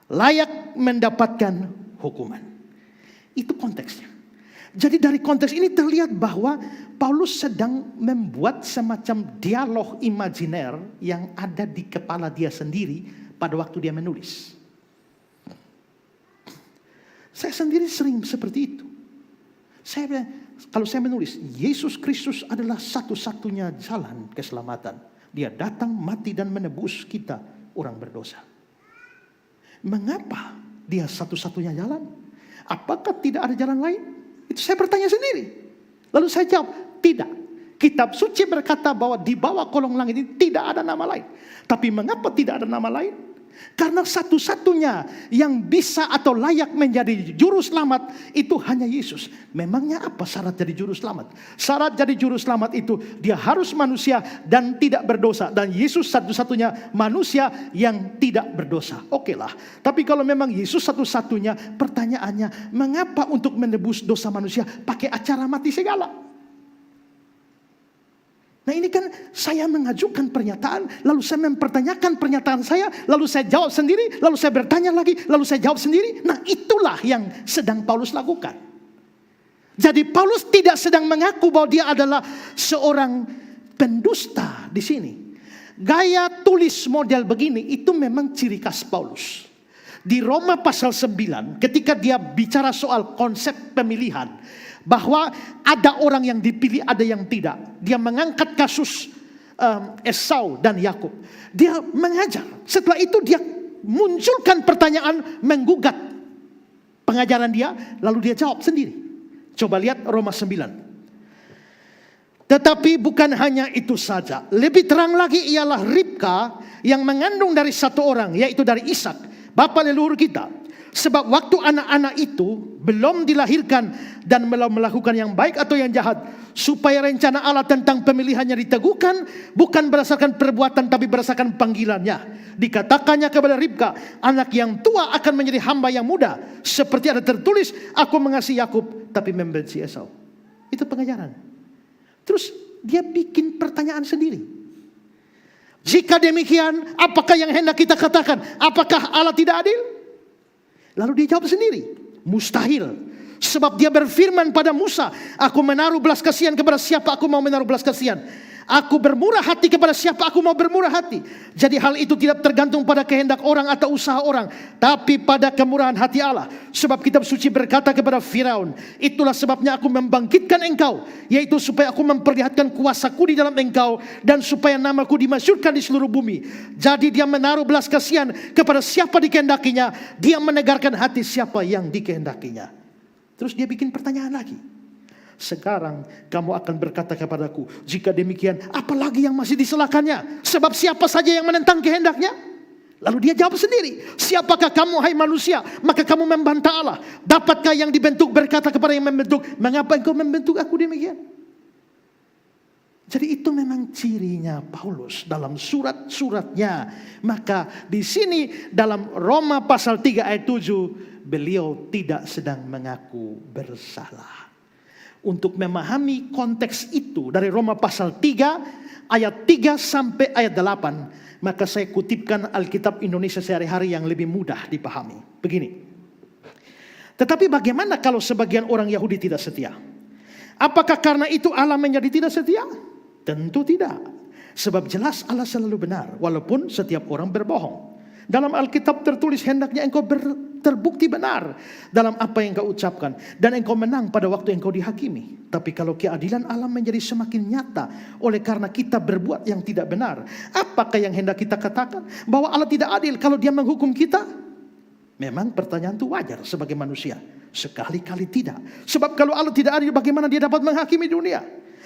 layak mendapatkan hukuman. Itu konteksnya. Jadi dari konteks ini terlihat bahwa Paulus sedang membuat semacam dialog imajiner yang ada di kepala dia sendiri pada waktu dia menulis. Saya sendiri sering seperti itu. Kalau saya menulis, Yesus Kristus adalah satu-satunya jalan keselamatan. Dia datang, mati, dan menebus kita orang berdosa. Mengapa dia satu-satunya jalan? Apakah tidak ada jalan lain? Itu saya bertanya sendiri. Lalu saya jawab, tidak. Kitab suci berkata bahwa di bawah kolong langit ini tidak ada nama lain. Tapi mengapa tidak ada nama lain? Karena satu-satunya yang bisa atau layak menjadi juru selamat itu hanya Yesus. Memangnya apa syarat jadi juru selamat? Syarat jadi juru selamat itu dia harus manusia dan tidak berdosa. Dan Yesus satu-satunya manusia yang tidak berdosa. Oke lah. Tapi kalau memang Yesus satu-satunya, pertanyaannya, mengapa untuk menebus dosa manusia pakai acara mati segala? Nah ini kan saya mengajukan pernyataan, lalu saya mempertanyakan pernyataan saya, lalu saya jawab sendiri, lalu saya bertanya lagi, lalu saya jawab sendiri. Nah itulah yang sedang Paulus lakukan. Jadi Paulus tidak sedang mengaku bahwa dia adalah seorang pendusta di sini. Gaya tulis model begini itu memang ciri khas Paulus. Di Roma pasal 9 ketika dia bicara soal konsep pemilihan, bahwa ada orang yang dipilih, ada yang tidak. Dia mengangkat kasus Esau dan Yakub. Dia mengajar. Setelah itu dia munculkan pertanyaan, menggugat pengajaran dia, lalu dia jawab sendiri. Coba lihat Roma 9. Tetapi bukan hanya itu saja. Lebih terang lagi ialah Ribka yang mengandung dari satu orang, yaitu dari Ishak, bapa leluhur kita. Sebab waktu anak-anak itu belum dilahirkan dan belum melakukan yang baik atau yang jahat, supaya rencana Allah tentang pemilihannya diteguhkan, bukan berdasarkan perbuatan tapi berdasarkan panggilannya. Dikatakannya kepada Ribka, anak yang tua akan menjadi hamba yang muda. Seperti ada tertulis, aku mengasihi Yakub tapi membenci Esau. Itu pengajaran. Terus dia bikin pertanyaan sendiri. Jika demikian, apakah yang hendak kita katakan? Apakah Allah tidak adil? Lalu dia jawab sendiri, mustahil. Sebab dia berfirman pada Musa, aku menaruh belas kasihan kepada siapa aku mau menaruh belas kasihan. Aku bermurah hati kepada siapa aku mau bermurah hati. Jadi hal itu tidak tergantung pada kehendak orang atau usaha orang, tapi pada kemurahan hati Allah. Sebab kitab suci berkata kepada Firaun, itulah sebabnya aku membangkitkan engkau, yaitu supaya aku memperlihatkan kuasaku di dalam engkau, dan supaya namaku dimasyhurkan di seluruh bumi. Jadi dia menaruh belas kasihan kepada siapa dikehendakinya, dia menegarkan hati siapa yang dikehendakinya. Terus dia bikin pertanyaan lagi. Sekarang kamu akan berkata kepadaku, jika demikian apalagi yang masih diselahkannya? Sebab siapa saja yang menentang kehendaknya? Lalu dia jawab sendiri, siapakah kamu hai manusia, maka kamu membantah Allah? Dapatkah yang dibentuk berkata kepada yang membentuk, mengapa engkau membentuk aku demikian? Jadi itu memang cirinya Paulus dalam surat-suratnya. Maka di sini dalam Roma pasal 3 ayat 7, beliau tidak sedang mengaku bersalah. Untuk memahami konteks itu dari Roma pasal 3 ayat 3 sampai ayat 8, maka saya kutipkan Alkitab Indonesia sehari-hari yang lebih mudah dipahami. Begini. Tetapi bagaimana kalau sebagian orang Yahudi tidak setia? Apakah karena itu Allah menjadi tidak setia? Tentu tidak. Sebab jelas Allah selalu benar walaupun setiap orang berbohong. Dalam Alkitab tertulis hendaknya engkau terbukti benar dalam apa yang engkau ucapkan, dan engkau menang pada waktu engkau dihakimi. Tapi kalau keadilan Allah menjadi semakin nyata oleh karena kita berbuat yang tidak benar, apakah yang hendak kita katakan? Bahwa Allah tidak adil kalau dia menghukum kita? Memang pertanyaan itu wajar sebagai manusia. Sekali-kali tidak. Sebab kalau Allah tidak adil, bagaimana dia dapat menghakimi dunia?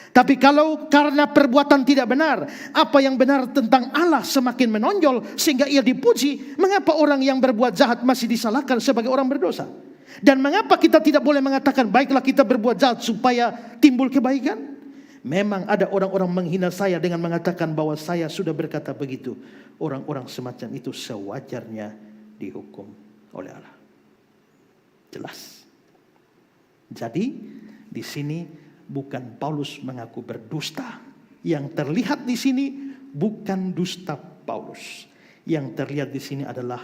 Tapi kalau karena perbuatan tidak benar, apa yang benar tentang Allah semakin menonjol sehingga ia dipuji, mengapa orang yang berbuat jahat masih disalahkan sebagai orang berdosa? Dan mengapa kita tidak boleh mengatakan baiklah kita berbuat jahat supaya timbul kebaikan? Memang ada orang-orang menghina saya dengan mengatakan bahwa saya sudah berkata begitu. Orang-orang semacam itu sewajarnya dihukum oleh Allah. Jelas. Jadi di sini bukan Paulus mengaku berdusta. Yang terlihat di sini bukan dusta Paulus. Yang terlihat di sini adalah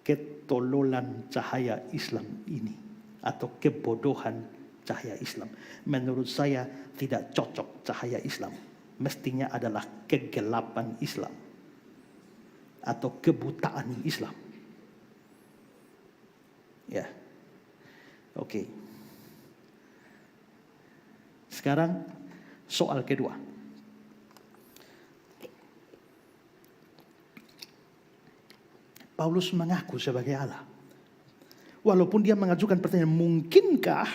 ketololan cahaya Islam ini, atau kebodohan cahaya Islam. Menurut saya tidak cocok cahaya Islam. Mestinya adalah kegelapan Islam atau kebutaan Islam. Ya. Oke. Sekarang soal kedua. Paulus mengaku sebagai Allah. Walaupun dia mengajukan pertanyaan mungkinkah,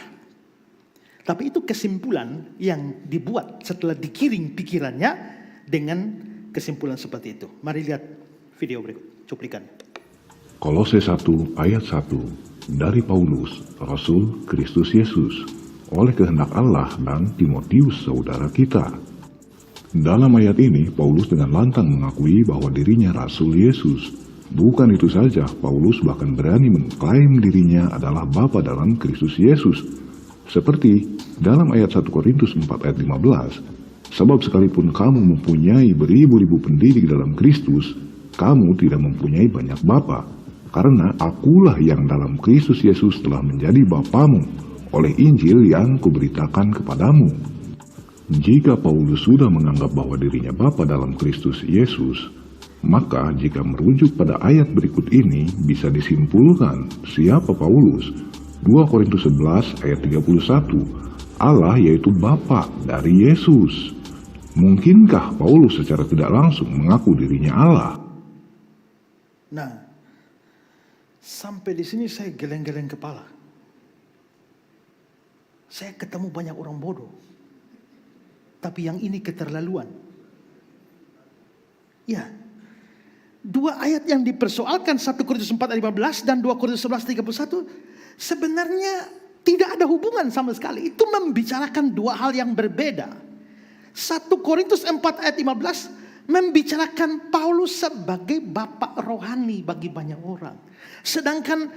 tapi itu kesimpulan yang dibuat setelah digiring pikirannya dengan kesimpulan seperti itu. Mari lihat video berikut, cuplikan. Kolose 1 ayat 1 dari Paulus, Rasul Kristus Yesus, oleh kehendak Allah dan Timotius saudara kita. Dalam ayat ini, Paulus dengan lantang mengakui bahwa dirinya Rasul Yesus. Bukan itu saja, Paulus bahkan berani mengklaim dirinya adalah Bapa dalam Kristus Yesus. Seperti dalam ayat 1 Korintus 4 ayat 15, sebab sekalipun kamu mempunyai beribu-ribu pendidik dalam Kristus, kamu tidak mempunyai banyak bapa, karena akulah yang dalam Kristus Yesus telah menjadi bapamu oleh Injil yang kuberitakan kepadamu. Jika Paulus sudah menganggap bahwa dirinya Bapa dalam Kristus Yesus, maka jika merujuk pada ayat berikut ini bisa disimpulkan siapa Paulus. 2 Korintus 11 ayat 31, Allah yaitu Bapa dari Yesus. Mungkinkah Paulus secara tidak langsung mengaku dirinya Allah? Nah, sampai di sini saya geleng-geleng kepala. Saya ketemu banyak orang bodoh. Tapi yang ini keterlaluan. Ya, dua ayat yang dipersoalkan 1 Korintus 4 ayat 15 dan 2 Korintus 11 31 sebenarnya tidak ada hubungan sama sekali. Itu membicarakan dua hal yang berbeda. 1 Korintus 4 ayat 15 membicarakan Paulus sebagai bapak rohani bagi banyak orang. Sedangkan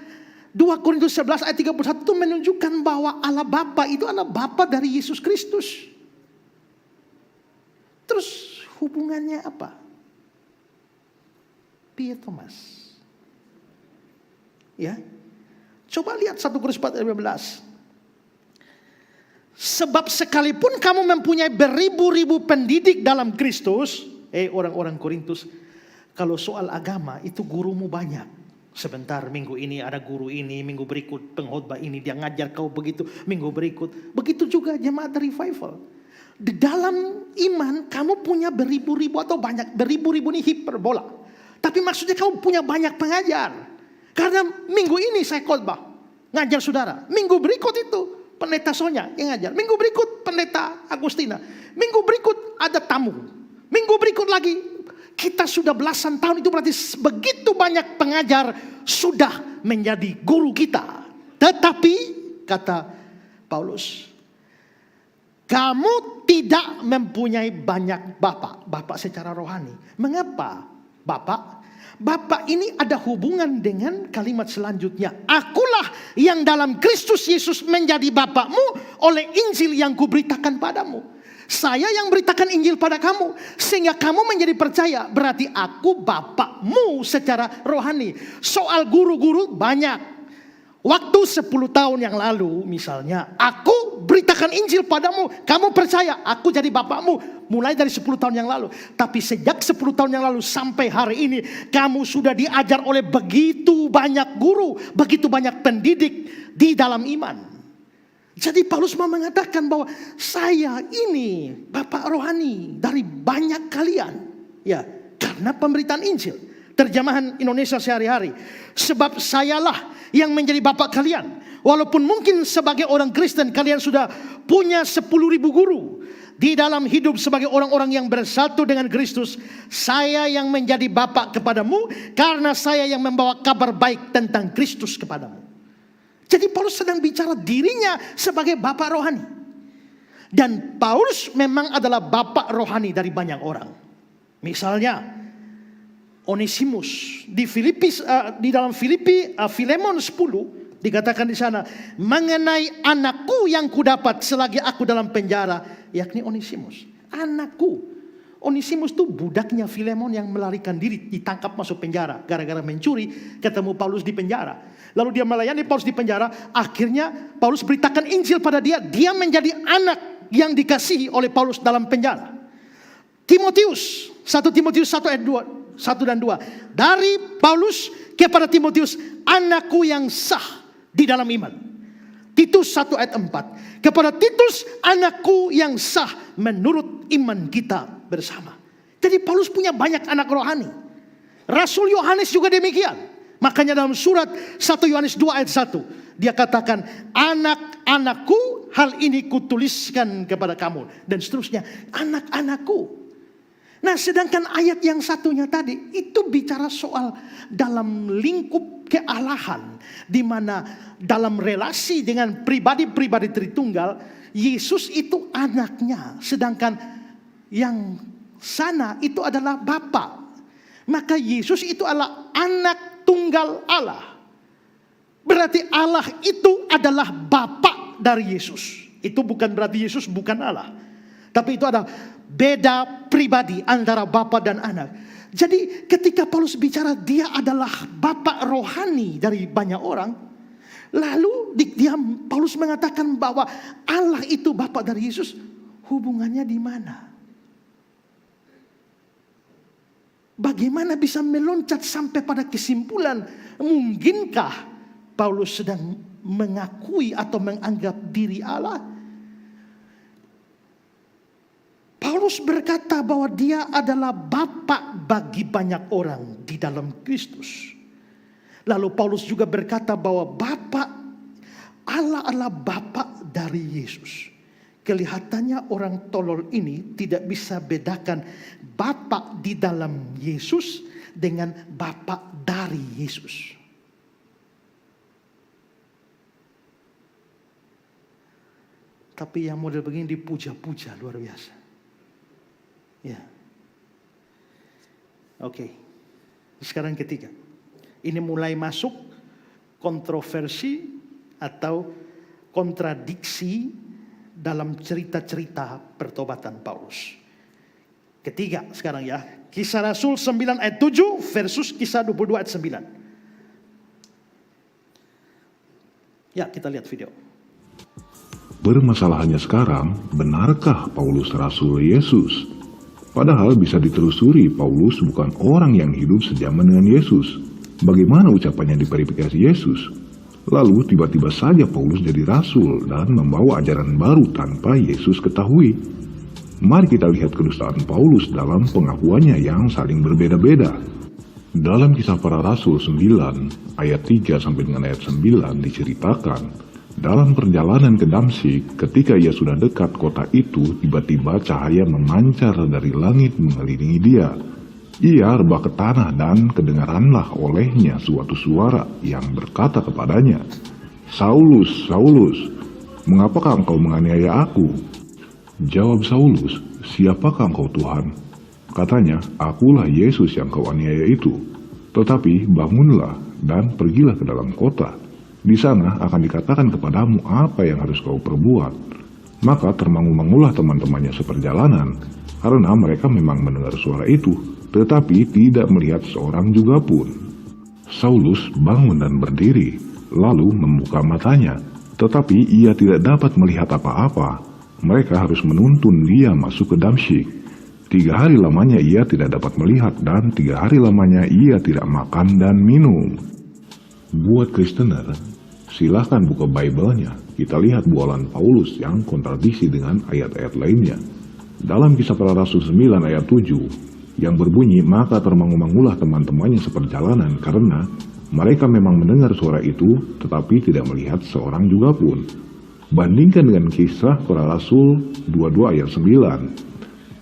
2 Korintus 11 ayat 31 itu menunjukkan bahwa Allah Bapa itu adalah Bapa dari Yesus Kristus. Terus hubungannya apa? Pierre Thomas. Ya. Coba lihat 1 Korintus 4 ayat 15. Sebab sekalipun kamu mempunyai beribu-ribu pendidik dalam Kristus, orang-orang Korintus, kalau soal agama itu gurumu banyak. Sebentar minggu ini ada guru ini, minggu berikut pengkhotbah ini dia ngajar kau begitu, minggu berikut. Begitu juga jemaat revival. Di dalam iman kamu punya beribu-ribu atau banyak, beribu-ribu ini hiperbola. Tapi maksudnya kamu punya banyak pengajar. Karena minggu ini saya khotbah, ngajar saudara. Minggu berikut itu pendeta Sonya yang ngajar. Minggu berikut pendeta Agustina. Minggu berikut ada tamu. Minggu berikut lagi. Kita sudah belasan tahun, itu berarti begitu banyak pengajar sudah menjadi guru kita. Tetapi kata Paulus, kamu tidak mempunyai banyak bapak secara rohani. Mengapa bapak? Bapak ini ada hubungan dengan kalimat selanjutnya. Akulah yang dalam Kristus Yesus menjadi bapakmu oleh Injil yang kuberitakan padamu. Saya yang beritakan Injil pada kamu sehingga kamu menjadi percaya. Berarti aku bapakmu secara rohani. Soal guru-guru banyak. Waktu 10 tahun yang lalu misalnya, aku beritakan Injil padamu, kamu percaya, aku jadi bapakmu. Mulai dari 10 tahun yang lalu. Tapi sejak 10 tahun yang lalu sampai hari ini, kamu sudah diajar oleh begitu banyak guru, begitu banyak pendidik di dalam iman. Jadi Paulus mau mengatakan bahwa saya ini bapak rohani dari banyak kalian. Ya, karena pemberitaan Injil. Terjemahan Indonesia sehari-hari. Sebab sayalah yang menjadi bapak kalian. Walaupun mungkin sebagai orang Kristen kalian sudah punya 10.000 guru. Di dalam hidup sebagai orang-orang yang bersatu dengan Kristus, saya yang menjadi bapak kepadamu karena saya yang membawa kabar baik tentang Kristus kepadamu. Jadi Paulus sedang bicara dirinya sebagai bapak rohani. Dan Paulus memang adalah bapak rohani dari banyak orang. Misalnya Onesimus di dalam Filipi Filemon 10 dikatakan di sana mengenai anakku yang kudapat selagi aku dalam penjara, yakni Onesimus. Anakku. Onesimus itu budaknya Filemon yang melarikan diri, ditangkap masuk penjara gara-gara mencuri, ketemu Paulus di penjara. Lalu dia melayani Paulus di penjara, akhirnya Paulus beritakan Injil pada dia, dia menjadi anak yang dikasihi oleh Paulus dalam penjara. Timotius, 1 Timotius 1 ayat 1 dan 2. Dari Paulus kepada Timotius, anakku yang sah di dalam iman. Titus 1 ayat 4. Kepada Titus, anakku yang sah menurut iman kita bersama. Jadi Paulus punya banyak anak rohani. Rasul Yohanes juga demikian. Makanya dalam surat 1 Yohanes 2 ayat 1. Dia katakan, anak-anakku, hal ini kutuliskan kepada kamu. Dan seterusnya, anak-anakku. Nah, sedangkan ayat yang satunya tadi itu bicara soal dalam lingkup kealahan, di mana dalam relasi dengan pribadi-pribadi Tritunggal, Yesus itu anaknya, sedangkan yang sana itu adalah Bapa. Maka Yesus itu adalah anak tunggal Allah. Berarti Allah itu adalah Bapa dari Yesus. Itu bukan berarti Yesus bukan Allah, tapi itu ada beda pribadi antara Bapa dan anak. Jadi ketika Paulus bicara dia adalah Bapa rohani dari banyak orang, lalu Paulus mengatakan bahwa Allah itu Bapa dari Yesus, hubungannya di mana? Bagaimana bisa meloncat sampai pada kesimpulan, mungkinkah Paulus sedang mengakui atau menganggap diri Allah? Paulus berkata bahwa dia adalah Bapa bagi banyak orang di dalam Kristus. Lalu Paulus juga berkata bahwa Allah adalah Bapa dari Yesus. Kelihatannya orang tolol ini tidak bisa bedakan Bapa di dalam Yesus dengan Bapa dari Yesus. Tapi yang model begini dipuja-puja luar biasa. Ya. Oke. Sekarang ketiga. Ini mulai masuk kontroversi atau kontradiksi dalam cerita-cerita pertobatan Paulus. Ketiga sekarang ya. Kisah Rasul 9 ayat 7 versus Kisah 22 ayat 9. Ya, kita lihat video. Bermasalahannya sekarang, benarkah Paulus Rasul Yesus? Padahal bisa ditelusuri Paulus bukan orang yang hidup sejaman dengan Yesus. Bagaimana ucapannya diverifikasi Yesus? Lalu tiba-tiba saja Paulus jadi rasul dan membawa ajaran baru tanpa Yesus ketahui. Mari kita lihat kedustaan Paulus dalam pengakuannya yang saling berbeda-beda. Dalam Kisah Para Rasul 9 ayat 3 sampai dengan ayat 9 diceritakan, dalam perjalanan ke Damsyik, ketika ia sudah dekat kota itu, tiba-tiba cahaya memancar dari langit mengelilingi dia. Ia rebah ke tanah dan kedengaranlah olehnya suatu suara yang berkata kepadanya, "Saulus, Saulus, mengapakah engkau menganiaya aku?" Jawab Saulus, "Siapakah engkau Tuhan?" Katanya, "Akulah Yesus yang kau aniaya itu. Tetapi bangunlah dan pergilah ke dalam kota. Di sana akan dikatakan kepadamu apa yang harus kau perbuat." Maka termangu-mangulah teman-temannya seperjalanan, karena mereka memang mendengar suara itu, tetapi tidak melihat seorang juga pun. Saulus bangun dan berdiri, lalu membuka matanya, tetapi ia tidak dapat melihat apa-apa. Mereka harus menuntun dia masuk ke Damsyik. 3 hari lamanya ia tidak dapat melihat, dan 3 hari lamanya ia tidak makan dan minum. Buat Kristener, silahkan buka Bible-nya. Kita lihat bualan Paulus yang kontradiksi dengan ayat-ayat lainnya. Dalam Kisah Para Rasul 9 ayat 7, yang berbunyi, "Maka termangu-mangulah teman-temannya seperjalanan, karena mereka memang mendengar suara itu, tetapi tidak melihat seorang juga pun." Bandingkan dengan Kisah Para Rasul 22 ayat 9.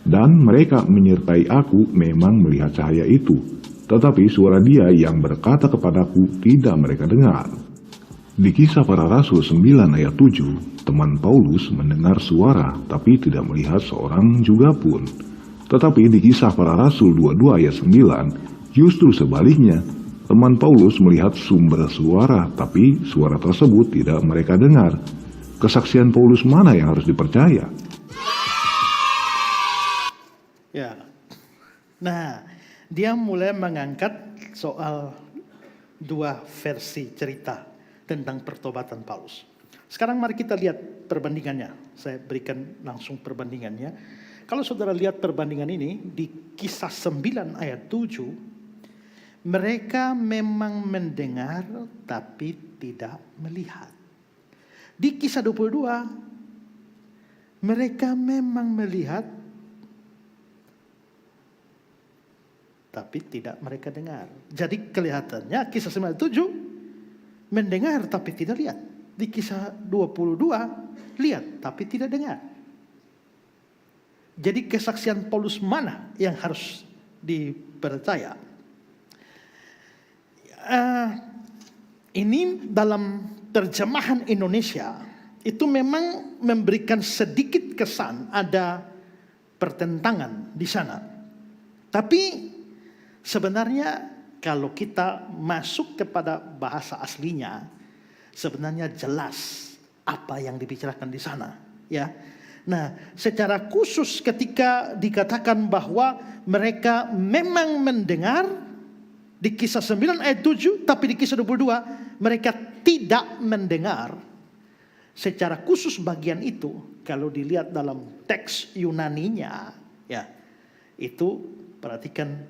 "Dan mereka menyertai aku memang melihat cahaya itu, tetapi suara dia yang berkata kepadaku tidak mereka dengar." Di Kisah Para Rasul 9 ayat 7, teman Paulus mendengar suara tapi tidak melihat seorang juga pun. Tetapi di Kisah Para Rasul 22 ayat 9, justru sebaliknya, teman Paulus melihat sumber suara tapi suara tersebut tidak mereka dengar. Kesaksian Paulus mana yang harus dipercaya? Ya. Nah, dia mulai mengangkat soal 2 versi cerita tentang pertobatan Paulus. Sekarang mari kita lihat perbandingannya. Saya berikan langsung perbandingannya. Kalau saudara lihat perbandingan ini di Kisah 9 ayat 7, mereka memang mendengar tapi tidak melihat. Di Kisah 22, mereka memang melihat, tapi tidak mereka dengar. Jadi kelihatannya Kisah 97 mendengar tapi tidak lihat. Di Kisah 22 lihat tapi tidak dengar. Jadi kesaksian Paulus mana yang harus dipercaya? Ini dalam terjemahan Indonesia itu memang memberikan sedikit kesan ada pertentangan di sana. Tapi sebenarnya kalau kita masuk kepada bahasa aslinya, sebenarnya jelas apa yang dibicarakan di sana, ya. Nah, secara khusus ketika dikatakan bahwa mereka memang mendengar di Kisah 9 ayat 7, tapi di Kisah 22 mereka tidak mendengar. Secara khusus bagian itu kalau dilihat dalam teks Yunaninya, ya, itu perhatikan,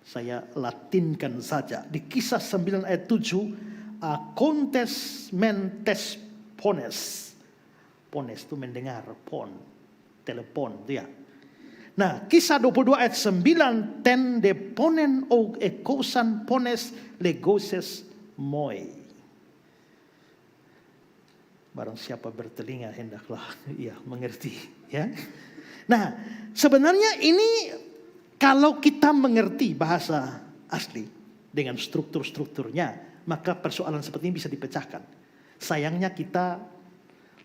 saya latinkan saja. Di Kisah 9 ayat 7, akontes mentes pones. Pones itu mendengar, telepon dia. Nah, Kisah 22 ayat 9, ten deponen o ekosan pones legoses moi. Barang siapa bertelinga hendaklah ia mengerti, ya. Nah, sebenarnya ini kalau kita mengerti bahasa asli dengan struktur-strukturnya, maka persoalan seperti ini bisa dipecahkan. Sayangnya kita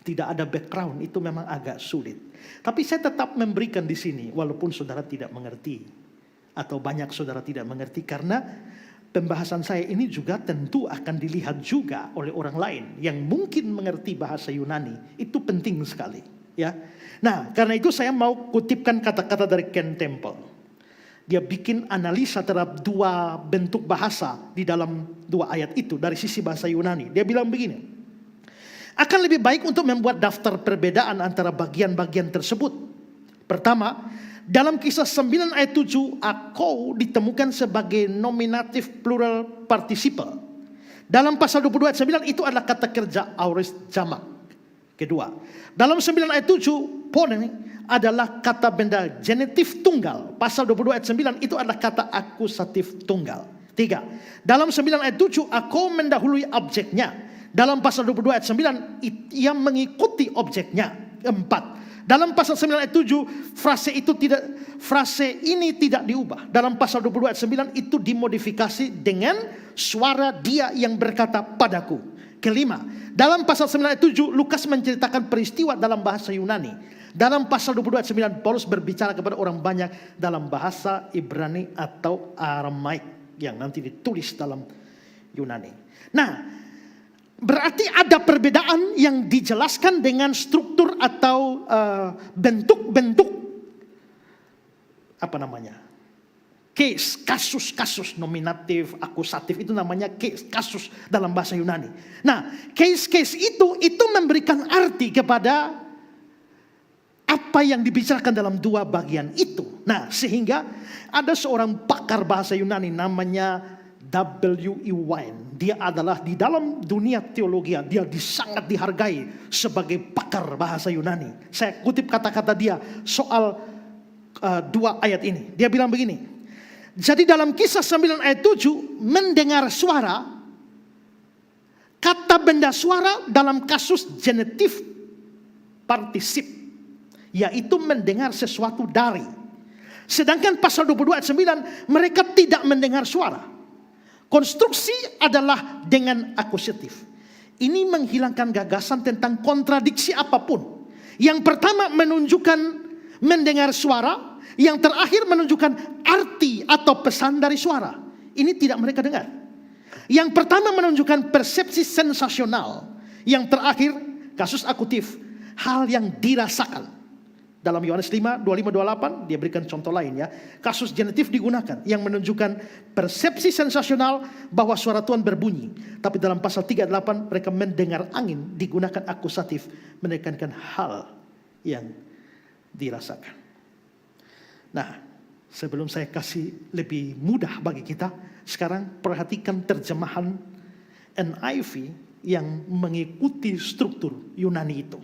tidak ada background, itu memang agak sulit. Tapi saya tetap memberikan di sini, walaupun saudara tidak mengerti atau banyak saudara tidak mengerti, karena pembahasan saya ini juga tentu akan dilihat juga oleh orang lain yang mungkin mengerti bahasa Yunani. Itu penting sekali, ya. Nah, karena itu saya mau kutipkan kata-kata dari Ken Temple. Dia bikin analisa terhadap dua bentuk bahasa di dalam dua ayat itu dari sisi bahasa Yunani. Dia bilang begini: akan lebih baik untuk membuat daftar perbedaan antara bagian-bagian tersebut. Pertama, dalam Kisah 9 ayat 7, ako ditemukan sebagai nominatif plural participle. Dalam pasal 22 ayat 9 itu adalah kata kerja aorist jamak. Kedua, dalam 9 ayat 7, pone adalah kata benda genitif tunggal. Pasal 22 ayat 9 itu adalah kata akusatif tunggal. Tiga, dalam 9 ayat 7, ako mendahului objeknya. Dalam pasal 22 ayat 9, ia mengikuti objeknya. 4. Dalam pasal 9 ayat 7, frase ini tidak diubah. Dalam pasal 22 ayat 9 itu dimodifikasi dengan suara dia yang berkata padaku. Kelima, dalam pasal 9 ayat 7, Lukas menceritakan peristiwa dalam bahasa Yunani. Dalam pasal 22 ayat 9, Paulus berbicara kepada orang banyak dalam bahasa Ibrani atau Aramaik yang nanti ditulis dalam Yunani. Nah, berarti ada perbedaan yang dijelaskan dengan struktur atau bentuk-bentuk case, kasus nominatif, akusatif, itu namanya case, kasus dalam bahasa Yunani. Nah, case-case itu memberikan arti kepada apa yang dibicarakan dalam dua bagian itu. Nah, sehingga ada seorang pakar bahasa Yunani namanya W.E. Wine. Dia adalah di dalam dunia teologi, dia sangat dihargai sebagai pakar bahasa Yunani. Saya kutip kata-kata dia soal dua ayat ini. Dia bilang begini: jadi dalam Kisah 9 ayat 7, mendengar suara, kata benda suara dalam kasus genitif partisip, yaitu mendengar sesuatu dari. Sedangkan pasal 22 ayat 9, mereka tidak mendengar suara. Konstruksi adalah dengan akusatif. Ini menghilangkan gagasan tentang kontradiksi apapun. Yang pertama menunjukkan mendengar suara, yang terakhir menunjukkan arti atau pesan dari suara. Ini tidak mereka dengar. Yang pertama menunjukkan persepsi sensasional, yang terakhir kasus akutif, hal yang dirasakan. Dalam Yohanes 5, 25-28 dia berikan contoh lain, ya. Kasus genitif digunakan yang menunjukkan persepsi sensasional bahwa suara Tuhan berbunyi. Tapi dalam pasal 38 mereka mendengar angin, digunakan akusatif, menekankan hal yang dirasakan. Nah, sebelum saya kasih lebih mudah bagi kita, sekarang perhatikan terjemahan NIV yang mengikuti struktur Yunani itu.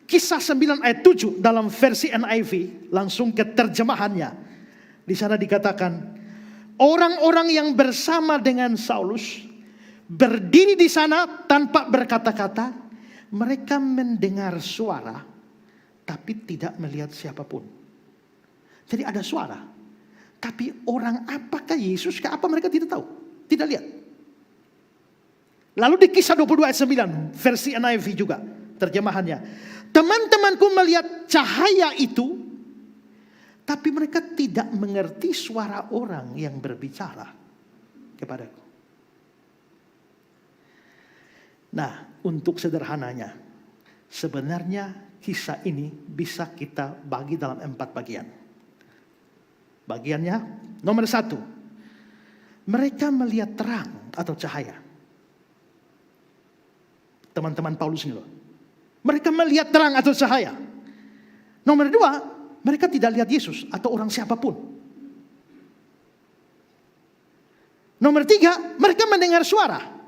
Kisah 9 ayat 7 dalam versi NIV, langsung ke terjemahannya. Di sana dikatakan, orang-orang yang bersama dengan Saulus berdiri di sana tanpa berkata-kata. Mereka mendengar suara, tapi tidak melihat siapapun. Jadi ada suara, tapi orang apakah Yesus, apa mereka tidak tahu, tidak lihat. Lalu di kisah 22 ayat 9 versi NIV juga terjemahannya, teman-temanku melihat cahaya itu, tapi mereka tidak mengerti suara orang yang berbicara kepadaku. Nah, untuk sederhananya, sebenarnya kisah ini bisa kita bagi dalam 4 bagian. Bagiannya, nomor 1, mereka melihat terang atau cahaya. Teman-teman Paulus ini loh. Mereka melihat terang atau cahaya. Nomor 2, mereka tidak lihat Yesus atau orang siapapun. Nomor 3, mereka mendengar suara.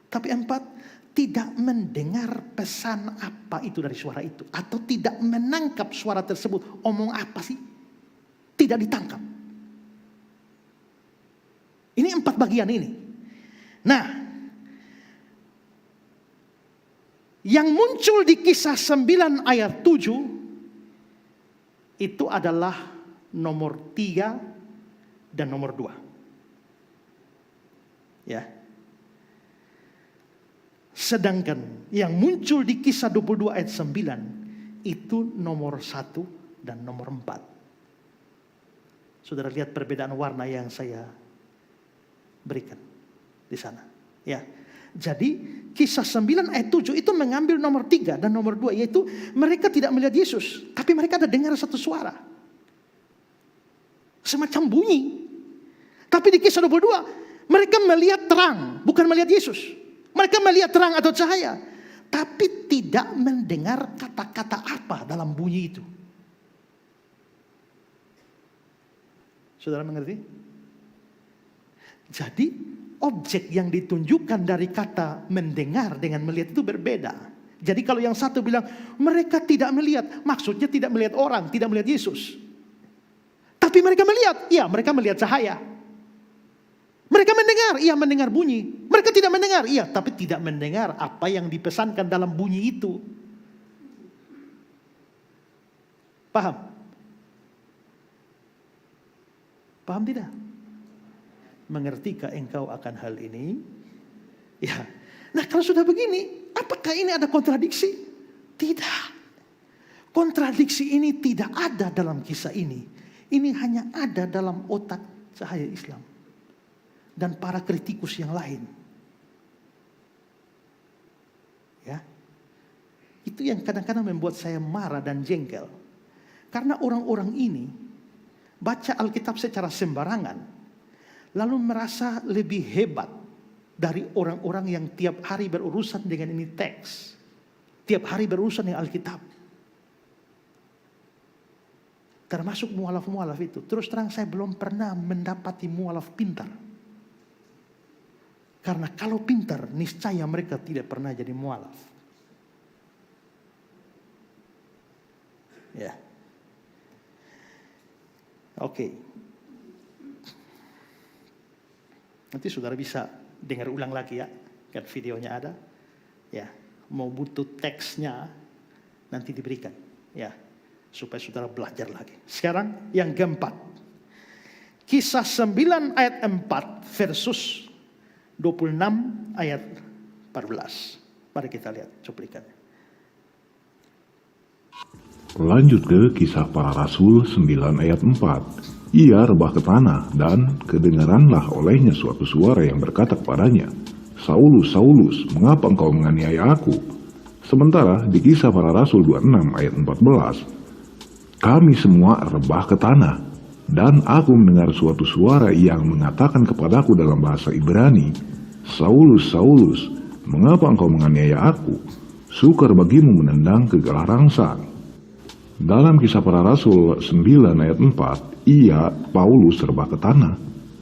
Tapi 4, tidak mendengar pesan apa itu dari suara itu. Atau tidak menangkap suara tersebut. Omong apa sih? Tidak ditangkap. Ini 4 bagian ini. Nah, yang muncul di kisah 9 ayat 7 itu adalah nomor 3 dan nomor 2. Ya. Sedangkan yang muncul di kisah 22 ayat 9 itu nomor 1 dan nomor 4. Saudara lihat perbedaan warna yang saya berikan di sana. Ya. Jadi kisah 9 ayat 7 itu mengambil nomor 3 dan nomor 2, yaitu mereka tidak melihat Yesus, tapi mereka ada dengar satu suara. Semacam bunyi. Tapi di kisah 22 mereka melihat terang, bukan melihat Yesus. Mereka melihat terang atau cahaya, tapi tidak mendengar kata-kata apa dalam bunyi itu. Saudara mengerti? Jadi objek yang ditunjukkan dari kata mendengar dengan melihat itu berbeda. Jadi kalau yang satu bilang mereka tidak melihat, maksudnya tidak melihat orang, tidak melihat Yesus. Tapi mereka melihat, iya mereka melihat cahaya. Mereka mendengar, iya mendengar bunyi. Mereka tidak mendengar, iya tapi tidak mendengar apa yang dipesankan dalam bunyi itu. Paham? Paham tidak? Mengertikah engkau akan hal ini? Ya. Nah kalau sudah begini, apakah ini ada kontradiksi? Tidak. Kontradiksi ini tidak ada dalam kisah ini. Ini hanya ada dalam otak cahaya Islam dan para kritikus yang lain. Ya. Itu yang kadang-kadang membuat saya marah dan jengkel. Karena orang-orang ini baca Alkitab secara sembarangan, lalu merasa lebih hebat dari orang-orang yang tiap hari berurusan dengan ini teks. Tiap hari berurusan dengan Alkitab. Termasuk mualaf-mualaf itu. Terus terang saya belum pernah mendapati mualaf pintar. Karena kalau pintar, niscaya mereka tidak pernah jadi mualaf. Ya. Oke. Nanti saudara bisa dengar ulang lagi ya. Kan videonya ada. Ya. Mau butuh teksnya, nanti diberikan. Ya. Supaya saudara belajar lagi. Sekarang yang keempat. Kisah 9 ayat 4 versus 26 ayat 14. Mari kita lihat cuplikannya. Lanjut ke kisah para rasul 9 ayat 4. Ia rebah ke tanah dan kedengaranlah olehnya suatu suara yang berkata kepadanya, Saulus, Saulus, mengapa engkau menganiaya aku? Sementara di kisah para rasul 26 ayat 14. Kami semua rebah ke tanah dan aku mendengar suatu suara yang mengatakan kepadaku dalam bahasa Ibrani, Saulus, Saulus, mengapa engkau menganiaya aku? Sukar bagimu menendang kegalah rangsang. Dalam kisah para rasul 9 ayat 4, ia, Paulus rebah ke tanah.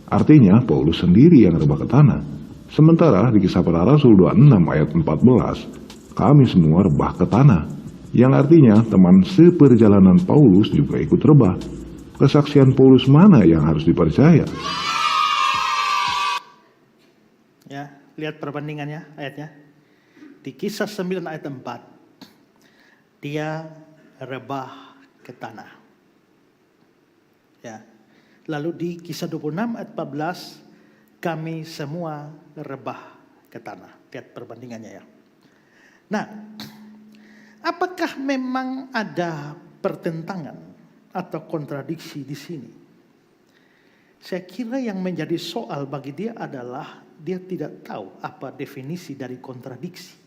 Artinya Paulus sendiri yang rebah ke tanah. Sementara di Kisah Para Rasul 26 ayat 14, kami semua rebah ke tanah. Yang artinya teman seperjalanan Paulus juga ikut rebah. Kesaksian Paulus mana yang harus dipercaya? Ya, lihat perbandingannya ayatnya. Di Kisah 9 ayat 4, dia rebah ke tanah. Ya. Lalu di Kisah 26 ayat 14, kami semua rebah ke tanah. Lihat perbandingannya ya. Nah, apakah memang ada pertentangan atau kontradiksi di sini? Saya kira yang menjadi soal bagi dia adalah dia tidak tahu apa definisi dari kontradiksi.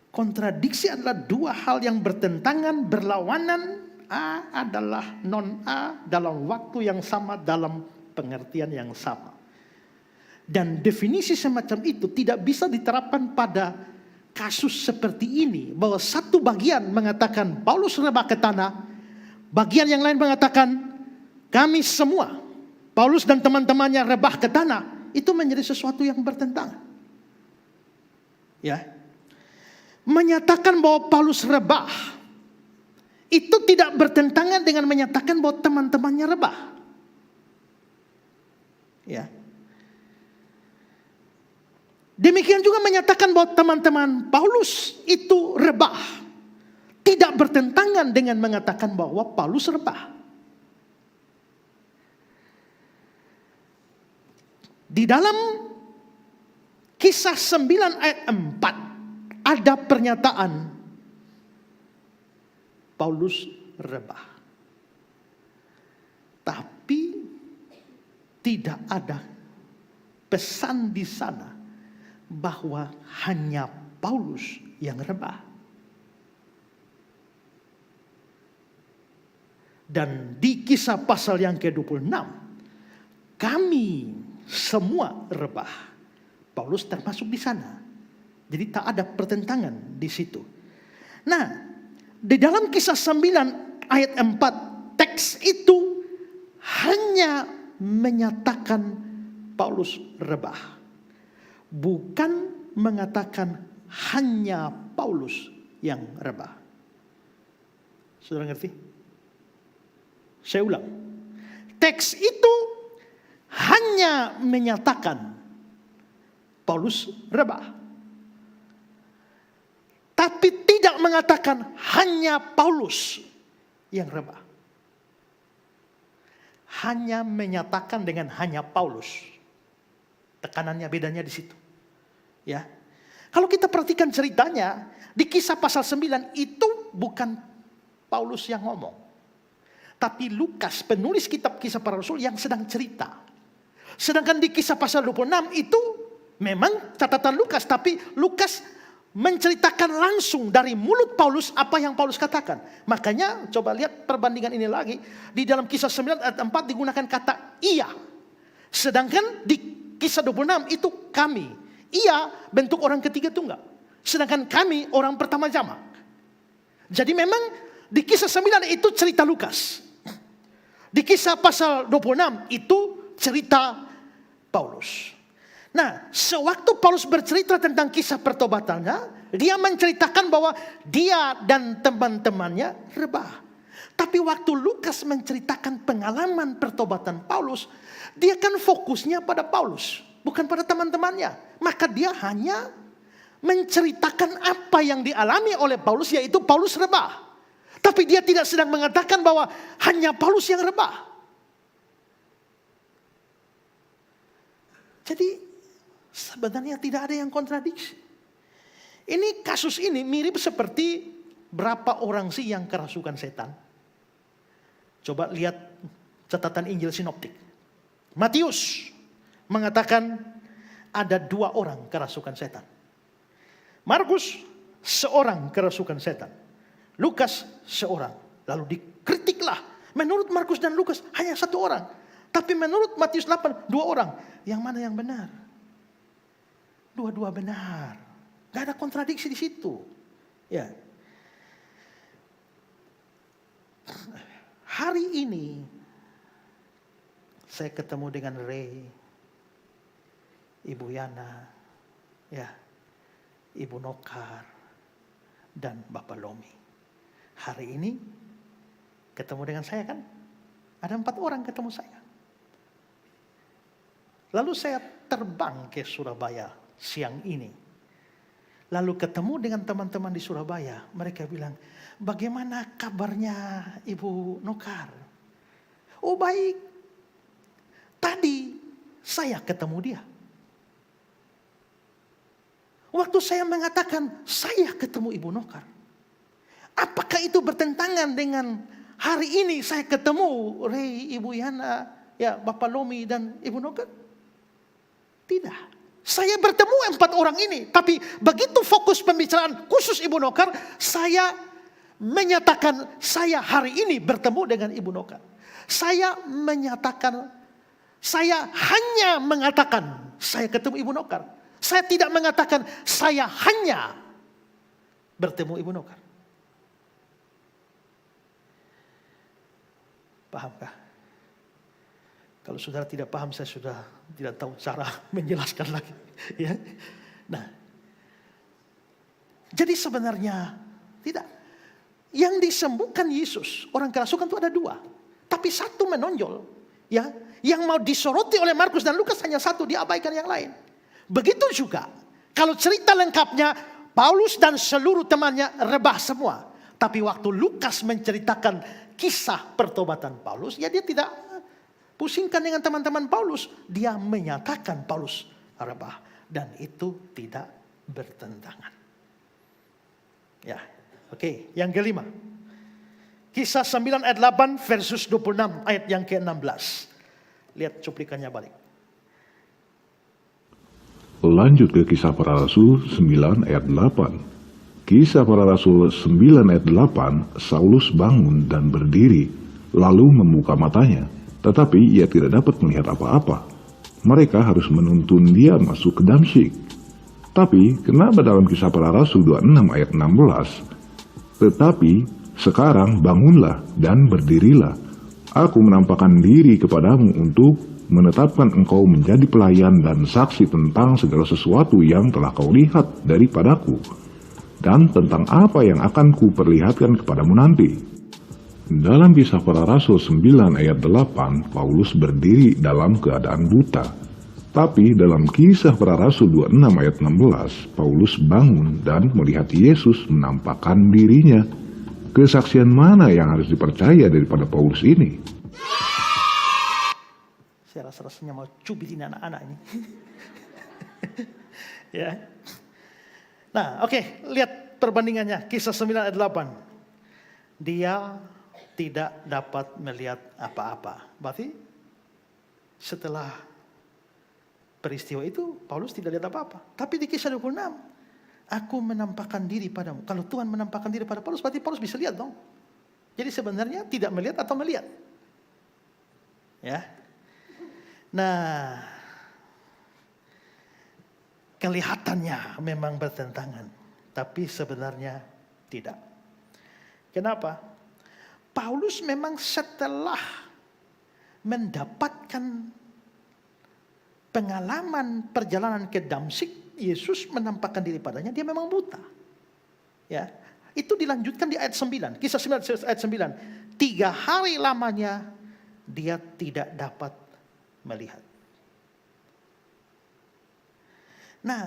Kontradiksi adalah dua hal yang bertentangan, berlawanan. A adalah non-A dalam waktu yang sama, dalam pengertian yang sama. Dan definisi semacam itu tidak bisa diterapkan pada kasus seperti ini. Bahwa satu bagian mengatakan Paulus rebah ke tanah, bagian yang lain mengatakan kami semua, Paulus dan teman-temannya rebah ke tanah. Itu menjadi sesuatu yang bertentangan. Ya, menyatakan bahwa Paulus rebah itu tidak bertentangan dengan menyatakan bahwa teman-temannya rebah. Ya. Demikian juga menyatakan bahwa teman-teman Paulus itu rebah. Tidak bertentangan dengan mengatakan bahwa Paulus rebah. Di dalam Kisah 9 ayat 4 ada pernyataan Paulus rebah. Tapi tidak ada pesan di sana bahwa hanya Paulus yang rebah. Dan di Kisah pasal yang ke-26, kami semua rebah. Paulus termasuk di sana. Jadi tak ada pertentangan di situ. Nah, di dalam Kisah 9 ayat 4, teks itu hanya menyatakan Paulus rebah. Bukan mengatakan hanya Paulus yang rebah. Saudara ngerti? Saya ulang. Teks itu hanya menyatakan Paulus rebah. Tapi tidak mengatakan hanya Paulus yang rebah. Hanya menyatakan dengan hanya Paulus. Tekanannya bedanya di situ. Ya. Kalau kita perhatikan ceritanya, di Kisah pasal 9 itu bukan Paulus yang ngomong. Tapi Lukas, penulis kitab Kisah Para Rasul yang sedang cerita. Sedangkan di Kisah pasal 26 itu memang catatan Lukas, tapi Lukas menceritakan langsung dari mulut Paulus apa yang Paulus katakan. Makanya coba lihat perbandingan ini lagi. Di dalam Kisah 9 ayat 4 digunakan kata ia. Sedangkan di Kisah 26 itu kami. Ia bentuk orang ketiga tunggal. Sedangkan kami orang pertama jamak. Jadi memang di Kisah 9 itu cerita Lukas. Di Kisah pasal 26 itu cerita Paulus. Nah, sewaktu Paulus bercerita tentang kisah pertobatannya, dia menceritakan bahwa dia dan teman-temannya rebah. Tapi waktu Lukas menceritakan pengalaman pertobatan Paulus, dia kan fokusnya pada Paulus, bukan pada teman-temannya. Maka dia hanya menceritakan apa yang dialami oleh Paulus, yaitu Paulus rebah. Tapi dia tidak sedang mengatakan bahwa hanya Paulus yang rebah. Jadi sebenarnya tidak ada yang kontradiksi. Ini kasus ini mirip seperti berapa orang sih yang kerasukan setan. Coba lihat catatan Injil Sinoptik. Matius mengatakan ada 2 orang kerasukan setan. Markus seorang kerasukan setan. Lukas seorang. Lalu dikritiklah. Menurut Markus dan Lukas hanya 1 orang. Tapi menurut Matius 8 2 orang. Yang mana yang benar? Dua-dua benar. Gak ada kontradiksi di situ. Ya. Hari ini saya ketemu dengan Ray, Ibu Yana, ya, Ibu Nokar, dan Bapak Lomi. Hari ini ketemu dengan saya kan? Ada 4 orang ketemu saya. Lalu saya terbang ke Surabaya siang ini. Lalu ketemu dengan teman-teman di Surabaya. Mereka bilang, bagaimana kabarnya Ibu Nokar? Oh baik. Tadi saya ketemu dia. Waktu saya mengatakan, saya ketemu Ibu Nokar. Apakah itu bertentangan dengan hari ini saya ketemu Ray, Ibu Yana, ya, Bapak Lomi, dan Ibu Nokar? Tidak. Saya bertemu 4 orang ini. Tapi begitu fokus pembicaraan khusus Ibu Nokar, saya menyatakan saya hari ini bertemu dengan Ibu Nokar. Saya hanya mengatakan saya ketemu Ibu Nokar. Saya tidak mengatakan saya hanya bertemu Ibu Nokar. Pahamkah? Kalau saudara tidak paham, saya sudah tidak tahu cara menjelaskan lagi. Ya. Nah, jadi sebenarnya tidak. Yang disembuhkan Yesus, orang kerasukan itu ada 2. Tapi satu menonjol. Ya, yang mau disoroti oleh Markus dan Lukas hanya satu, diabaikan yang lain. Begitu juga, kalau cerita lengkapnya, Paulus dan seluruh temannya rebah semua. Tapi waktu Lukas menceritakan kisah pertobatan Paulus, ya dia tidak pusingkan dengan teman-teman Paulus. Dia menyatakan Paulus rebah. Dan itu tidak bertentangan. Ya, oke. Yang kelima. Kisah 9 ayat 8 versus 26 ayat yang ke-16. Lihat cuplikannya balik. Lanjut ke Kisah Para Rasul 9 ayat 8. Kisah Para Rasul 9 ayat 8, Saulus bangun dan berdiri, lalu membuka matanya. Tetapi ia tidak dapat melihat apa-apa. Mereka harus menuntun dia masuk ke Damsyik. Tapi kenapa dalam Kisah Para Rasul 26 ayat 16? Tetapi sekarang bangunlah dan berdirilah. Aku menampakkan diri kepadamu untuk menetapkan engkau menjadi pelayan dan saksi tentang segala sesuatu yang telah kau lihat daripadaku, dan tentang apa yang akan kuperlihatkan kepadamu nanti. Dalam Kisah Para Rasul 9 ayat 8, Paulus berdiri dalam keadaan buta. Tapi dalam Kisah Para Rasul 26 ayat 16, Paulus bangun dan melihat Yesus menampakkan dirinya. Kesaksian mana yang harus dipercaya daripada Paulus ini? Saya rasa-rasanya mau cubitin anak-anak ini. Ya. Nah, oke, lihat perbandingannya. Kisah 9 ayat 8. Dia tidak dapat melihat apa-apa. Berarti setelah peristiwa itu Paulus tidak lihat apa-apa. Tapi di Kisah 26, aku menampakkan diri padamu. Kalau Tuhan menampakkan diri pada Paulus, berarti Paulus bisa lihat dong. Jadi sebenarnya tidak melihat atau melihat. Ya. Nah, kelihatannya memang bertentangan, tapi sebenarnya tidak. Kenapa? Paulus memang setelah mendapatkan pengalaman perjalanan ke Damsyik, Yesus menampakkan diri padanya, dia memang buta. Ya, itu dilanjutkan di ayat 9, Kisah 9 ayat 9. 3 hari lamanya dia tidak dapat melihat. Nah,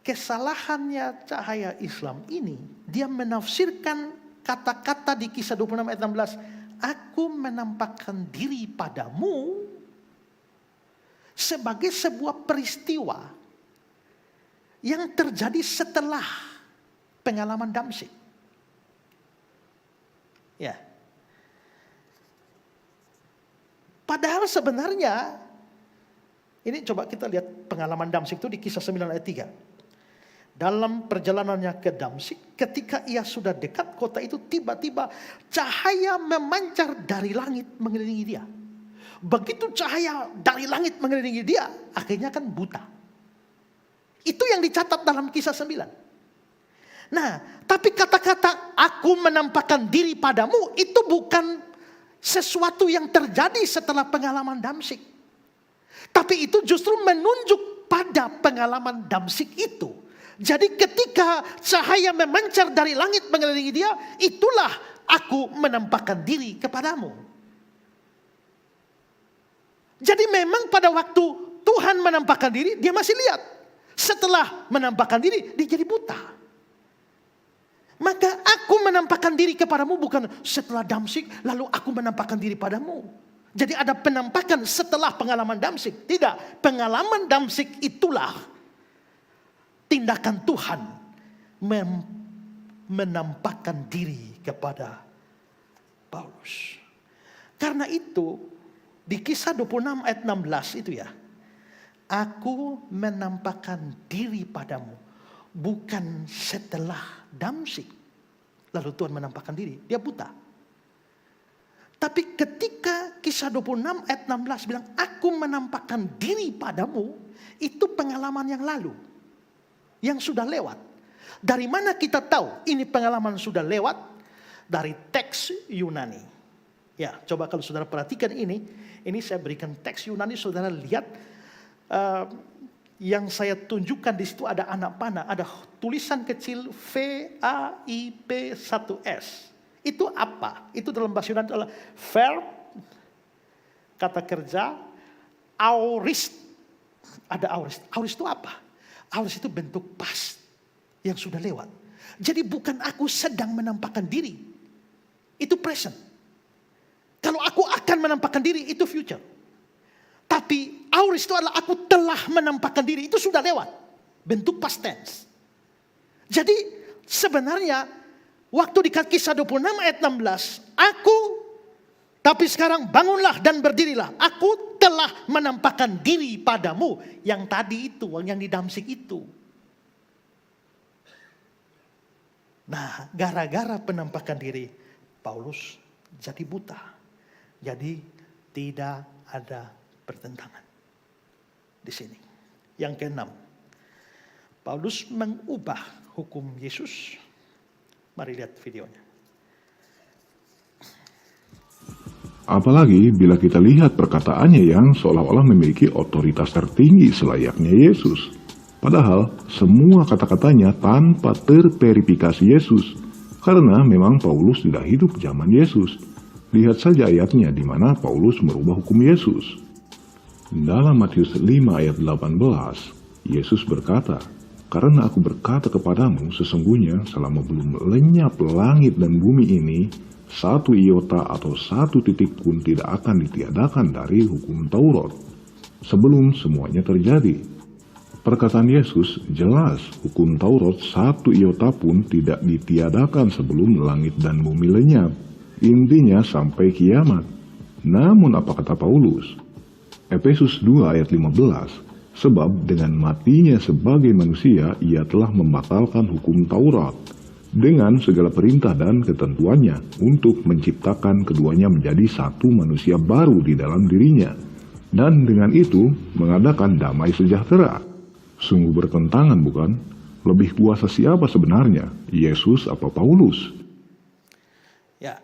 kesalahannya cahaya Islam ini, dia menafsirkan kata-kata di Kisah 26 ayat 16, aku menampakkan diri padamu sebagai sebuah peristiwa yang terjadi setelah pengalaman Damsyik. Ya. Padahal sebenarnya, ini coba kita lihat pengalaman Damsyik itu di Kisah 9 ayat 3. Dalam perjalanannya ke Damsyik, ketika ia sudah dekat kota itu, tiba-tiba cahaya memancar dari langit mengelilingi dia. Begitu cahaya dari langit mengelilingi dia, akhirnya kan buta. Itu yang dicatat dalam Kisah 9. Nah, tapi kata-kata aku menampakkan diri padamu itu bukan sesuatu yang terjadi setelah pengalaman Damsyik. Tapi itu justru menunjuk pada pengalaman Damsyik itu. Jadi ketika cahaya memancar dari langit mengelilingi dia, itulah aku menampakkan diri kepadamu. Jadi memang pada waktu Tuhan menampakkan diri, dia masih lihat. Setelah menampakkan diri, dia jadi buta. Maka aku menampakkan diri kepadamu bukan setelah Damsyik, lalu aku menampakkan diri padamu. Jadi ada penampakan setelah pengalaman Damsyik. Tidak, pengalaman Damsyik itulah tindakan Tuhan menampakkan diri kepada Paulus. Karena itu, di Kisah 26 ayat 16 itu ya, aku menampakkan diri padamu bukan setelah Damsyik. Lalu Tuhan menampakkan diri, dia buta. Tapi ketika Kisah 26 ayat 16 bilang, aku menampakkan diri padamu, itu pengalaman yang lalu, yang sudah lewat. Dari mana kita tahu ini pengalaman sudah lewat? Dari teks Yunani. Ya, coba kalau saudara perhatikan ini saya berikan teks Yunani, saudara lihat yang saya tunjukkan di situ ada anak panah, ada tulisan kecil VIP1S. Itu apa? Itu dalam bahasa Yunani adalah verb, kata kerja, aorist. Ada aorist. Aorist itu apa? Aorist itu bentuk past yang sudah lewat. Jadi bukan aku sedang menampakkan diri. Itu present. Kalau aku akan menampakkan diri, itu future. Tapi aorist itu adalah aku telah menampakkan diri. Itu sudah lewat. Bentuk past tense. Jadi sebenarnya waktu di Kisah 26 ayat 16, tapi sekarang bangunlah dan berdirilah. Aku telah menampakkan diri padamu. Yang tadi itu, yang di Damsyik itu. Nah, gara-gara penampakan diri, Paulus jadi buta. Jadi tidak ada pertentangan di sini. Yang keenam, Paulus mengubah hukum Yesus. Mari lihat videonya. Apalagi bila kita lihat perkataannya yang seolah-olah memiliki otoritas tertinggi selayaknya Yesus. Padahal semua kata-katanya tanpa terverifikasi Yesus. Karena memang Paulus tidak hidup zaman Yesus. Lihat saja ayatnya di mana Paulus merubah hukum Yesus. Dalam Matius 5 ayat 18, Yesus berkata, karena aku berkata kepadamu, sesungguhnya selama belum lenyap langit dan bumi ini, satu iota atau satu titik pun tidak akan ditiadakan dari hukum Taurat, sebelum semuanya terjadi. Perkataan Yesus jelas, hukum Taurat satu iota pun tidak ditiadakan sebelum langit dan bumi lenyap. Intinya sampai kiamat. Namun apa kata Paulus? Efesus 2 ayat 15, sebab dengan matinya sebagai manusia, ia telah membatalkan hukum Taurat dengan segala perintah dan ketentuannya untuk menciptakan keduanya menjadi satu manusia baru di dalam dirinya. Dan dengan itu mengadakan damai sejahtera. Sungguh bertentangan bukan? Lebih kuasa siapa sebenarnya? Yesus apa Paulus? Ya,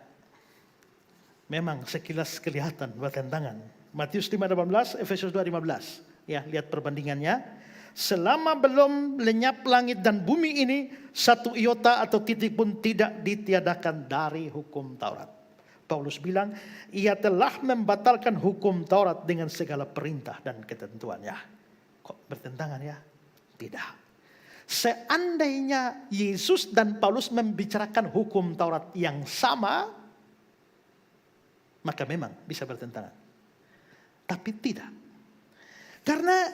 memang sekilas kelihatan bertentangan. Matius 5:18, Efesus 2:15. Ya, lihat perbandingannya. Selama belum lenyap langit dan bumi ini, satu iota atau titik pun tidak ditiadakan dari hukum Taurat. Paulus bilang, ia telah membatalkan hukum Taurat dengan segala perintah dan ketentuannya. Kok bertentangan ya? Tidak. Seandainya Yesus dan Paulus membicarakan hukum Taurat yang sama, maka memang bisa bertentangan. Tapi tidak. Karena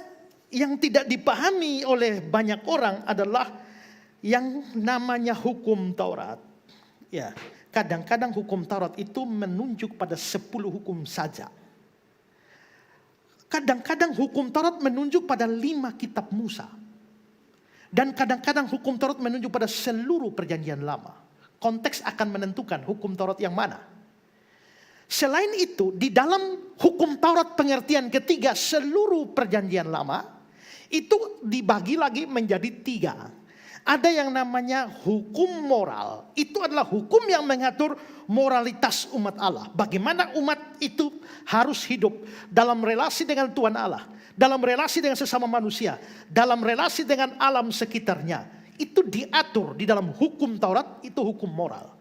yang tidak dipahami oleh banyak orang adalah yang namanya hukum Taurat. Ya, kadang-kadang hukum Taurat itu menunjuk pada 10 hukum saja. Kadang-kadang hukum Taurat menunjuk pada 5 kitab Musa. Dan kadang-kadang hukum Taurat menunjuk pada seluruh perjanjian lama. Konteks akan menentukan hukum Taurat yang mana. Selain itu, di dalam hukum Taurat pengertian ketiga seluruh perjanjian lama, itu dibagi lagi menjadi 3. Ada yang namanya hukum moral. Itu adalah hukum yang mengatur moralitas umat Allah. Bagaimana umat itu harus hidup dalam relasi dengan Tuhan Allah, dalam relasi dengan sesama manusia, dalam relasi dengan alam sekitarnya. Itu diatur di dalam hukum Taurat, itu hukum moral.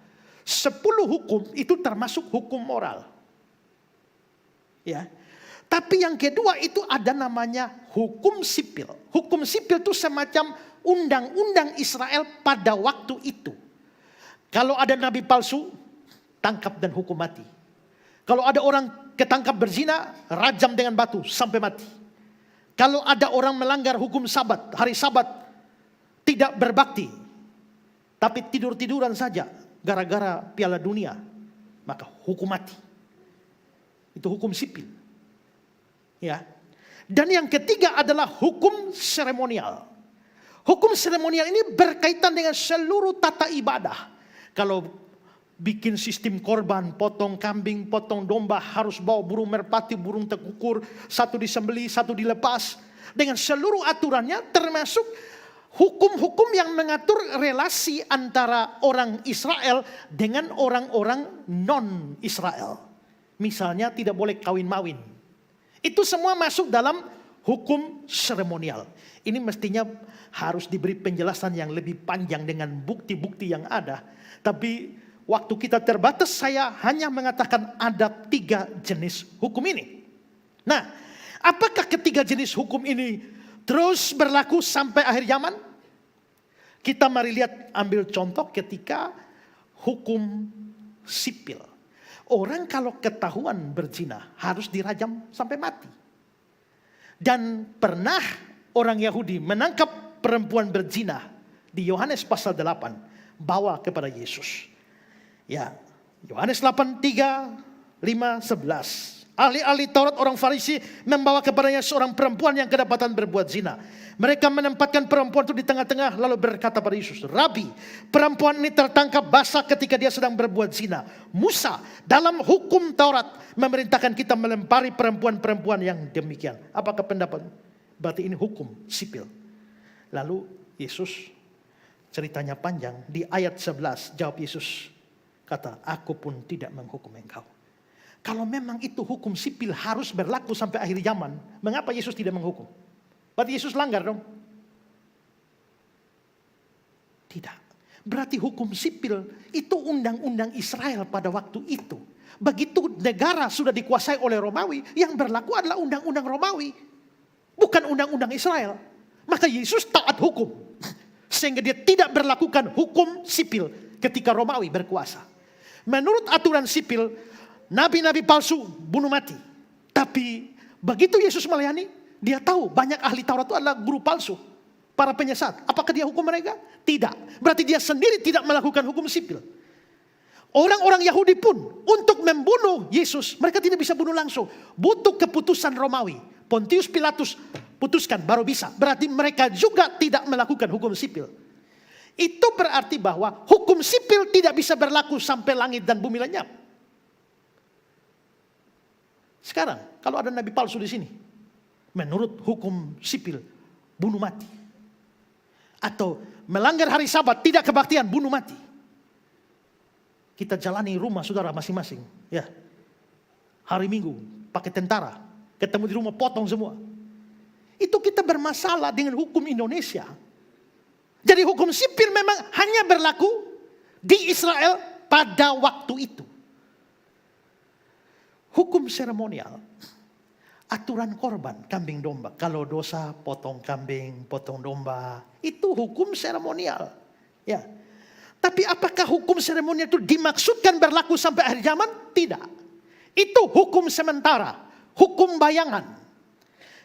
10 hukum itu termasuk hukum moral. Ya. Tapi yang kedua itu ada namanya hukum sipil. Hukum sipil itu semacam undang-undang Israel pada waktu itu. Kalau ada nabi palsu, tangkap dan hukum mati. Kalau ada orang ketangkap berzina, rajam dengan batu sampai mati. Kalau ada orang melanggar hukum Sabat, hari Sabat tidak berbakti, tapi tidur-tiduran saja gara-gara Piala Dunia, maka hukum mati. Itu hukum sipil. Ya. Dan yang ketiga adalah hukum seremonial. Hukum seremonial ini berkaitan dengan seluruh tata ibadah. Kalau bikin sistem korban, potong kambing, potong domba, harus bawa burung merpati, burung tekukur, satu disembelih, satu dilepas. Dengan seluruh aturannya, termasuk hukum-hukum yang mengatur relasi antara orang Israel dengan orang-orang non-Israel. Misalnya tidak boleh kawin-mawin. Itu semua masuk dalam hukum seremonial. Ini mestinya harus diberi penjelasan yang lebih panjang dengan bukti-bukti yang ada. Tapi waktu kita terbatas, saya hanya mengatakan ada 3 jenis hukum ini. Nah, apakah ketiga jenis hukum ini terus berlaku sampai akhir zaman? Kita mari lihat, ambil contoh ketika hukum sipil. Orang kalau ketahuan berzina harus dirajam sampai mati. Dan pernah orang Yahudi menangkap perempuan berzina di Yohanes pasal 8, bawa kepada Yesus. Ya, Yohanes 8, 3, 5, 11. Ahli-ahli Taurat orang Farisi membawa kepadanya seorang perempuan yang kedapatan berbuat zina. Mereka menempatkan perempuan itu di tengah-tengah lalu berkata pada Yesus, "Rabi, perempuan ini tertangkap basah ketika dia sedang berbuat zina. Musa dalam hukum Taurat memerintahkan kita melempari perempuan-perempuan yang demikian." Apakah pendapat? Berarti ini hukum sipil. Lalu Yesus ceritanya panjang. Di ayat 11 jawab Yesus, kata, "Aku pun tidak menghukum engkau." Kalau memang itu hukum sipil harus berlaku sampai akhir zaman, mengapa Yesus tidak menghukum? Berarti Yesus langgar dong? Tidak. Berarti hukum sipil itu undang-undang Israel pada waktu itu. Begitu negara sudah dikuasai oleh Romawi, yang berlaku adalah undang-undang Romawi, bukan undang-undang Israel. Maka Yesus taat hukum, sehingga dia tidak berlakukan hukum sipil ketika Romawi berkuasa. Menurut aturan sipil, nabi-nabi palsu bunuh mati. Tapi begitu Yesus melayani, dia tahu banyak ahli Taurat itu adalah guru palsu, para penyesat. Apakah dia hukum mereka? Tidak. Berarti dia sendiri tidak melakukan hukum sipil. Orang-orang Yahudi pun untuk membunuh Yesus, mereka tidak bisa bunuh langsung. Butuh keputusan Romawi. Pontius Pilatus putuskan baru bisa. Berarti mereka juga tidak melakukan hukum sipil. Itu berarti bahwa hukum sipil tidak bisa berlaku sampai langit dan bumi lenyap. Sekarang, kalau ada nabi palsu di sini, menurut hukum sipil, bunuh mati. Atau melanggar hari Sabat, tidak kebaktian, bunuh mati. Kita jalani rumah saudara masing-masing. Ya, hari Minggu, pakai tentara, ketemu di rumah, potong semua. Itu kita bermasalah dengan hukum Indonesia. Jadi hukum sipil memang hanya berlaku di Israel pada waktu itu. Hukum seremonial, aturan korban, kambing domba. Kalau dosa, potong kambing, potong domba. Itu hukum seremonial. Ya. Tapi apakah hukum seremonial itu dimaksudkan berlaku sampai akhir zaman? Tidak. Itu hukum sementara, hukum bayangan.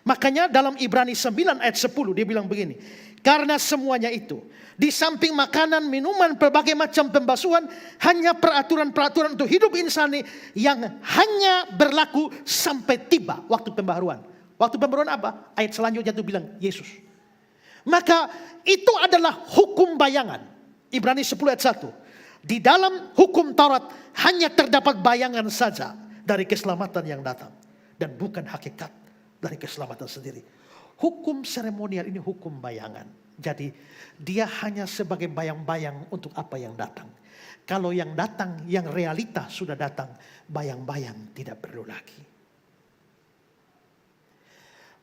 Makanya dalam Ibrani 9 ayat 10 dia bilang begini. Karena semuanya itu, di samping makanan, minuman, berbagai macam pembasuhan, hanya peraturan-peraturan untuk hidup insani yang hanya berlaku sampai tiba waktu pembaharuan. Waktu pembaharuan apa? Ayat selanjutnya itu bilang Yesus. Maka itu adalah hukum bayangan. Ibrani 10 ayat 1. Di dalam hukum Taurat hanya terdapat bayangan saja dari keselamatan yang datang. Dan bukan hakikat dari keselamatan sendiri. Hukum seremonial ini hukum bayangan. Jadi dia hanya sebagai bayang-bayang untuk apa yang datang. Kalau yang datang, yang realita sudah datang, bayang-bayang tidak perlu lagi.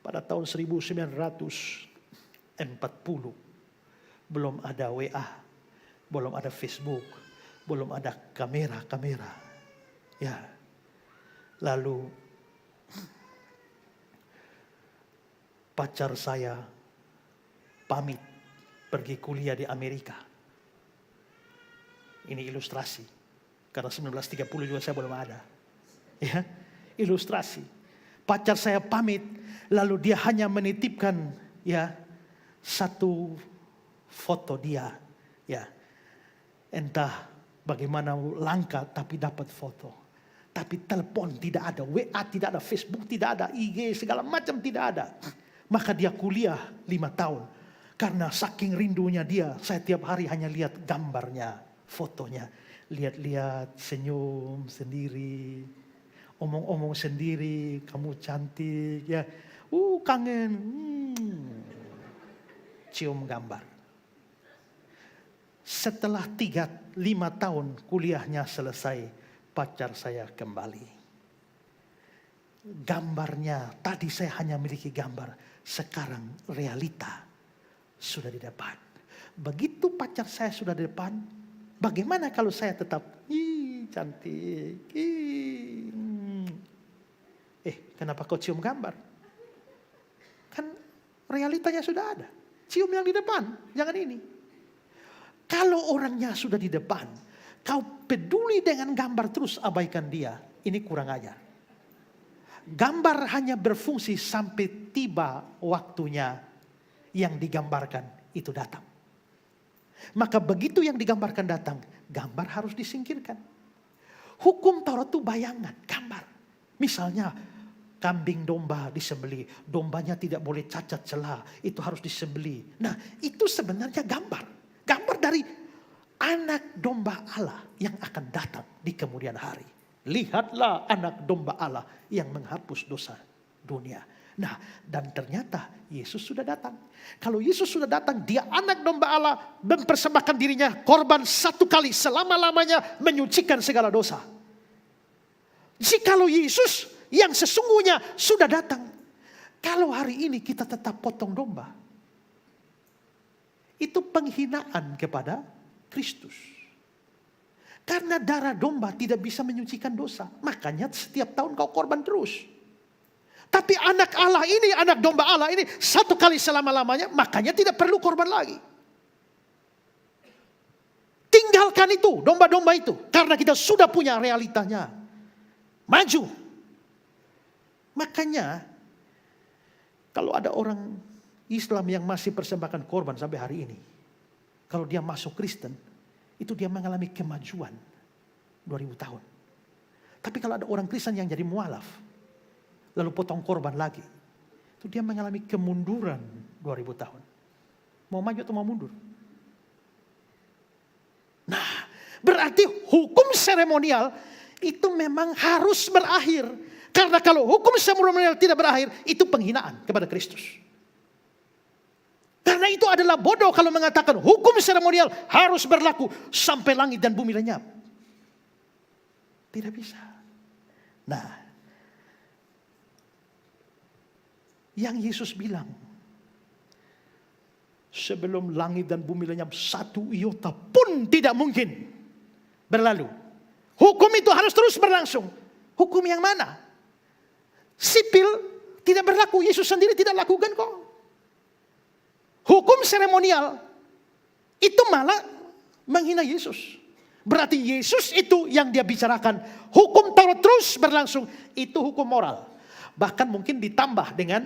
Pada tahun 1940, belum ada WA, belum ada Facebook, belum ada kamera. Ya. Lalu pacar saya pamit pergi kuliah di Amerika. Ini ilustrasi. Karena 1930 juga saya belum ada. Ya, ilustrasi. Pacar saya pamit, lalu dia hanya menitipkan ya satu foto dia. Ya. Entah bagaimana langka tapi dapat foto. Tapi telepon tidak ada, WA tidak ada, Facebook tidak ada, IG segala macam tidak ada. Maka dia kuliah 5 tahun. Karena saking rindunya dia, saya tiap hari hanya lihat gambarnya, fotonya. Lihat-lihat, senyum sendiri, omong-omong sendiri, kamu cantik ya. Kangen. Cium gambar. Setelah 5 tahun kuliahnya selesai, pacar saya kembali. Gambarnya, tadi saya hanya miliki gambar, sekarang realita sudah di depan. Begitu pacar saya sudah di depan, bagaimana kalau saya tetap, cantik, kenapa kau cium gambar? Kan realitanya sudah ada. Cium yang di depan, jangan ini. Kalau orangnya sudah di depan, kau peduli dengan gambar terus abaikan dia, ini kurang ajar. Gambar hanya berfungsi sampai tiba waktunya yang digambarkan itu datang. Maka begitu yang digambarkan datang, gambar harus disingkirkan. Hukum Taurat itu bayangan, gambar. Misalnya kambing domba disembelih, dombanya tidak boleh cacat celah, itu harus disembelih. Nah, itu sebenarnya gambar. Gambar dari anak domba Allah yang akan datang di kemudian hari. Lihatlah anak domba Allah yang menghapus dosa dunia. Nah, dan ternyata Yesus sudah datang. Kalau Yesus sudah datang, dia anak domba Allah, mempersembahkan dirinya korban satu kali selama-lamanya, menyucikan segala dosa. Jikalau Yesus yang sesungguhnya sudah datang, kalau hari ini kita tetap potong domba, itu penghinaan kepada Kristus. Karena darah domba tidak bisa menyucikan dosa. Makanya setiap tahun kau korban terus. Tapi anak Allah ini, anak domba Allah ini, satu kali selama-lamanya, makanya tidak perlu korban lagi. Tinggalkan itu, domba-domba itu. Karena kita sudah punya realitanya. Maju. Makanya, kalau ada orang Islam yang masih persembahkan korban sampai hari ini, kalau dia masuk Kristen, itu dia mengalami kemajuan 2000 tahun. Tapi kalau ada orang Kristen yang jadi mualaf, lalu potong korban lagi, itu dia mengalami kemunduran 2000 tahun. Mau maju atau mau mundur? Nah, berarti hukum seremonial itu memang harus berakhir. Karena kalau hukum seremonial tidak berakhir, itu penghinaan kepada Kristus. Karena itu adalah bodoh kalau mengatakan hukum seremonial harus berlaku sampai langit dan bumi lenyap. Tidak bisa. Nah, yang Yesus bilang, sebelum langit dan bumi lenyap, satu iota pun tidak mungkin berlalu. Hukum itu harus terus berlangsung. Hukum yang mana? Sipil tidak berlaku, Yesus sendiri tidak lakukan kok. Hukum seremonial itu malah menghina Yesus. Berarti Yesus itu yang dia bicarakan. Hukum Taurat terus berlangsung, itu hukum moral. Bahkan mungkin ditambah dengan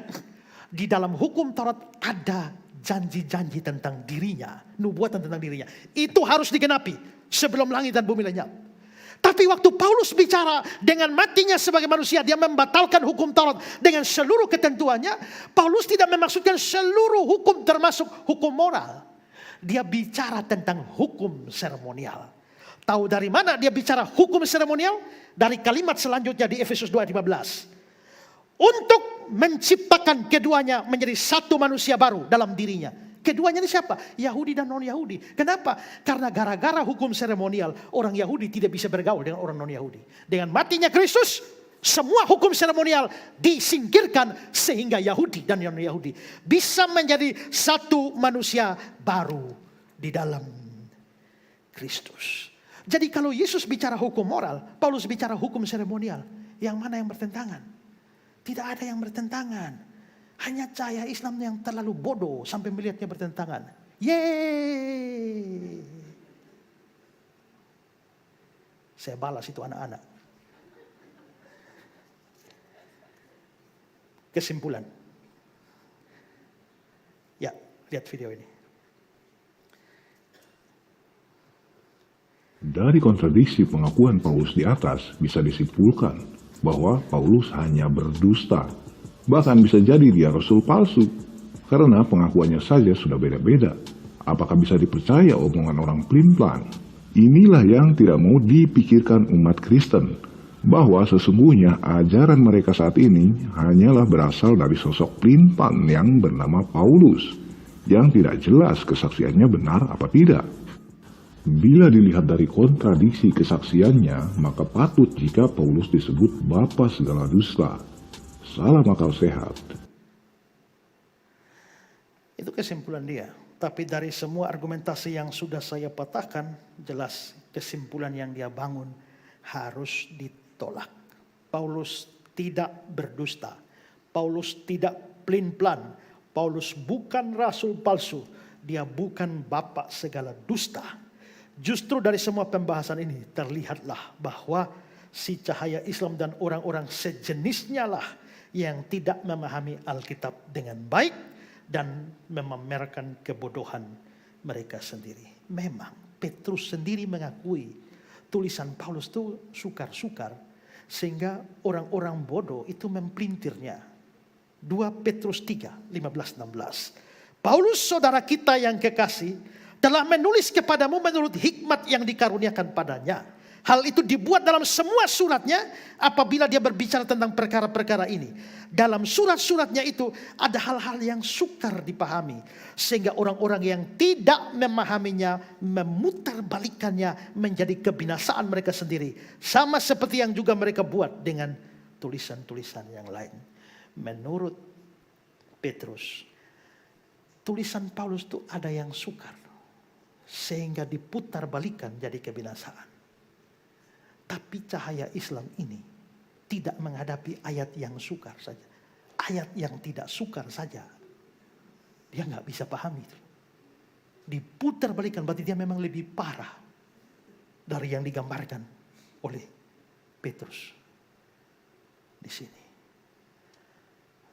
di dalam hukum Taurat ada janji-janji tentang dirinya, nubuatan tentang dirinya. Itu harus digenapi sebelum langit dan bumi lenyap. Tapi waktu Paulus bicara dengan matinya sebagai manusia, dia membatalkan hukum Taurat dengan seluruh ketentuannya. Paulus tidak memaksudkan seluruh hukum termasuk hukum moral. Dia bicara tentang hukum seremonial. Tahu dari mana dia bicara hukum seremonial? Dari kalimat selanjutnya di Efesus 2:15. Untuk menciptakan keduanya menjadi satu manusia baru dalam dirinya. Keduanya ini siapa? Yahudi dan non-Yahudi. Kenapa? Karena gara-gara hukum seremonial, orang Yahudi tidak bisa bergaul dengan orang non-Yahudi. Dengan matinya Kristus, semua hukum seremonial disingkirkan sehingga Yahudi dan non-Yahudi bisa menjadi satu manusia baru di dalam Kristus. Jadi kalau Yesus bicara hukum moral, Paulus bicara hukum seremonial. Yang mana yang bertentangan? Tidak ada yang bertentangan. Hanya cahaya Islam yang terlalu bodoh sampai melihatnya bertentangan. Yeay. Saya balas itu anak-anak. Kesimpulan. Ya, lihat video ini. Dari kontradiksi pengakuan Paulus di atas bisa disimpulkan bahwa Paulus hanya berdusta. Bahkan bisa jadi dia rasul palsu, karena pengakuannya saja sudah beda-beda. Apakah bisa dipercaya omongan orang pelin-pelan? Inilah yang tidak mau dipikirkan umat Kristen, bahwa sesungguhnya ajaran mereka saat ini hanyalah berasal dari sosok pelin-pelan yang bernama Paulus, yang tidak jelas kesaksiannya benar apa tidak. Bila dilihat dari kontradiksi kesaksiannya, maka patut jika Paulus disebut bapa segala dusta. Salam akal sehat. Itu kesimpulan dia. Tapi dari semua argumentasi yang sudah saya patahkan, jelas kesimpulan yang dia bangun harus ditolak. Paulus tidak berdusta. Paulus tidak pelin-pelan. Paulus bukan rasul palsu. Dia bukan bapak segala dusta. Justru dari semua pembahasan ini terlihatlah bahwa si cahaya Islam dan orang-orang sejenisnya lah yang tidak memahami Alkitab dengan baik dan memamerkan kebodohan mereka sendiri. Memang Petrus sendiri mengakui tulisan Paulus itu sukar-sukar sehingga orang-orang bodoh itu mempelintirnya. 2 Petrus 3, 15-16. Paulus saudara kita yang kekasih telah menulis kepadamu menurut hikmat yang dikaruniakan padanya. Hal itu dibuat dalam semua suratnya apabila dia berbicara tentang perkara-perkara ini. Dalam surat-suratnya itu ada hal-hal yang sukar dipahami. Sehingga orang-orang yang tidak memahaminya memutarbalikannya menjadi kebinasaan mereka sendiri. Sama seperti yang juga mereka buat dengan tulisan-tulisan yang lain. Menurut Petrus, tulisan Paulus itu ada yang sukar. Sehingga diputarbalikan jadi kebinasaan. Tapi cahaya Islam ini tidak menghadapi ayat yang sukar saja. Ayat yang tidak sukar saja. Dia nggak bisa pahami itu. Diputarbalikan berarti dia memang lebih parah dari yang digambarkan oleh Petrus di sini.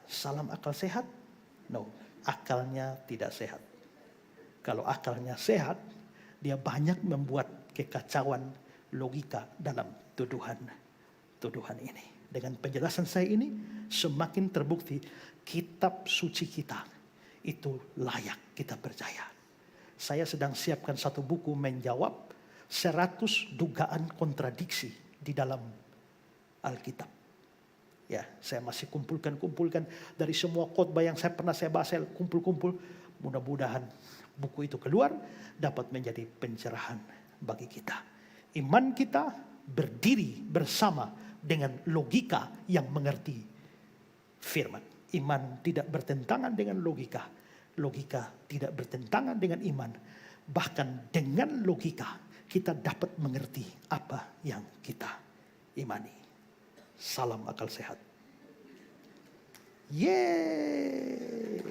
Salam akal sehat? No, akalnya tidak sehat. Kalau akalnya sehat, dia banyak membuat kekacauan logika dalam tuduhan ini. Dengan penjelasan saya ini semakin terbukti kitab suci kita itu layak kita percaya. Saya sedang siapkan satu buku menjawab 100 dugaan kontradiksi di dalam Alkitab. Ya, saya masih kumpulkan dari semua khotbah yang saya bahas, saya kumpul. Mudah-mudahan buku itu keluar dapat menjadi pencerahan bagi kita. Iman kita berdiri bersama dengan logika yang mengerti firman. Iman tidak bertentangan dengan logika. Logika tidak bertentangan dengan iman. Bahkan dengan logika kita dapat mengerti apa yang kita imani. Salam akal sehat. Yeay.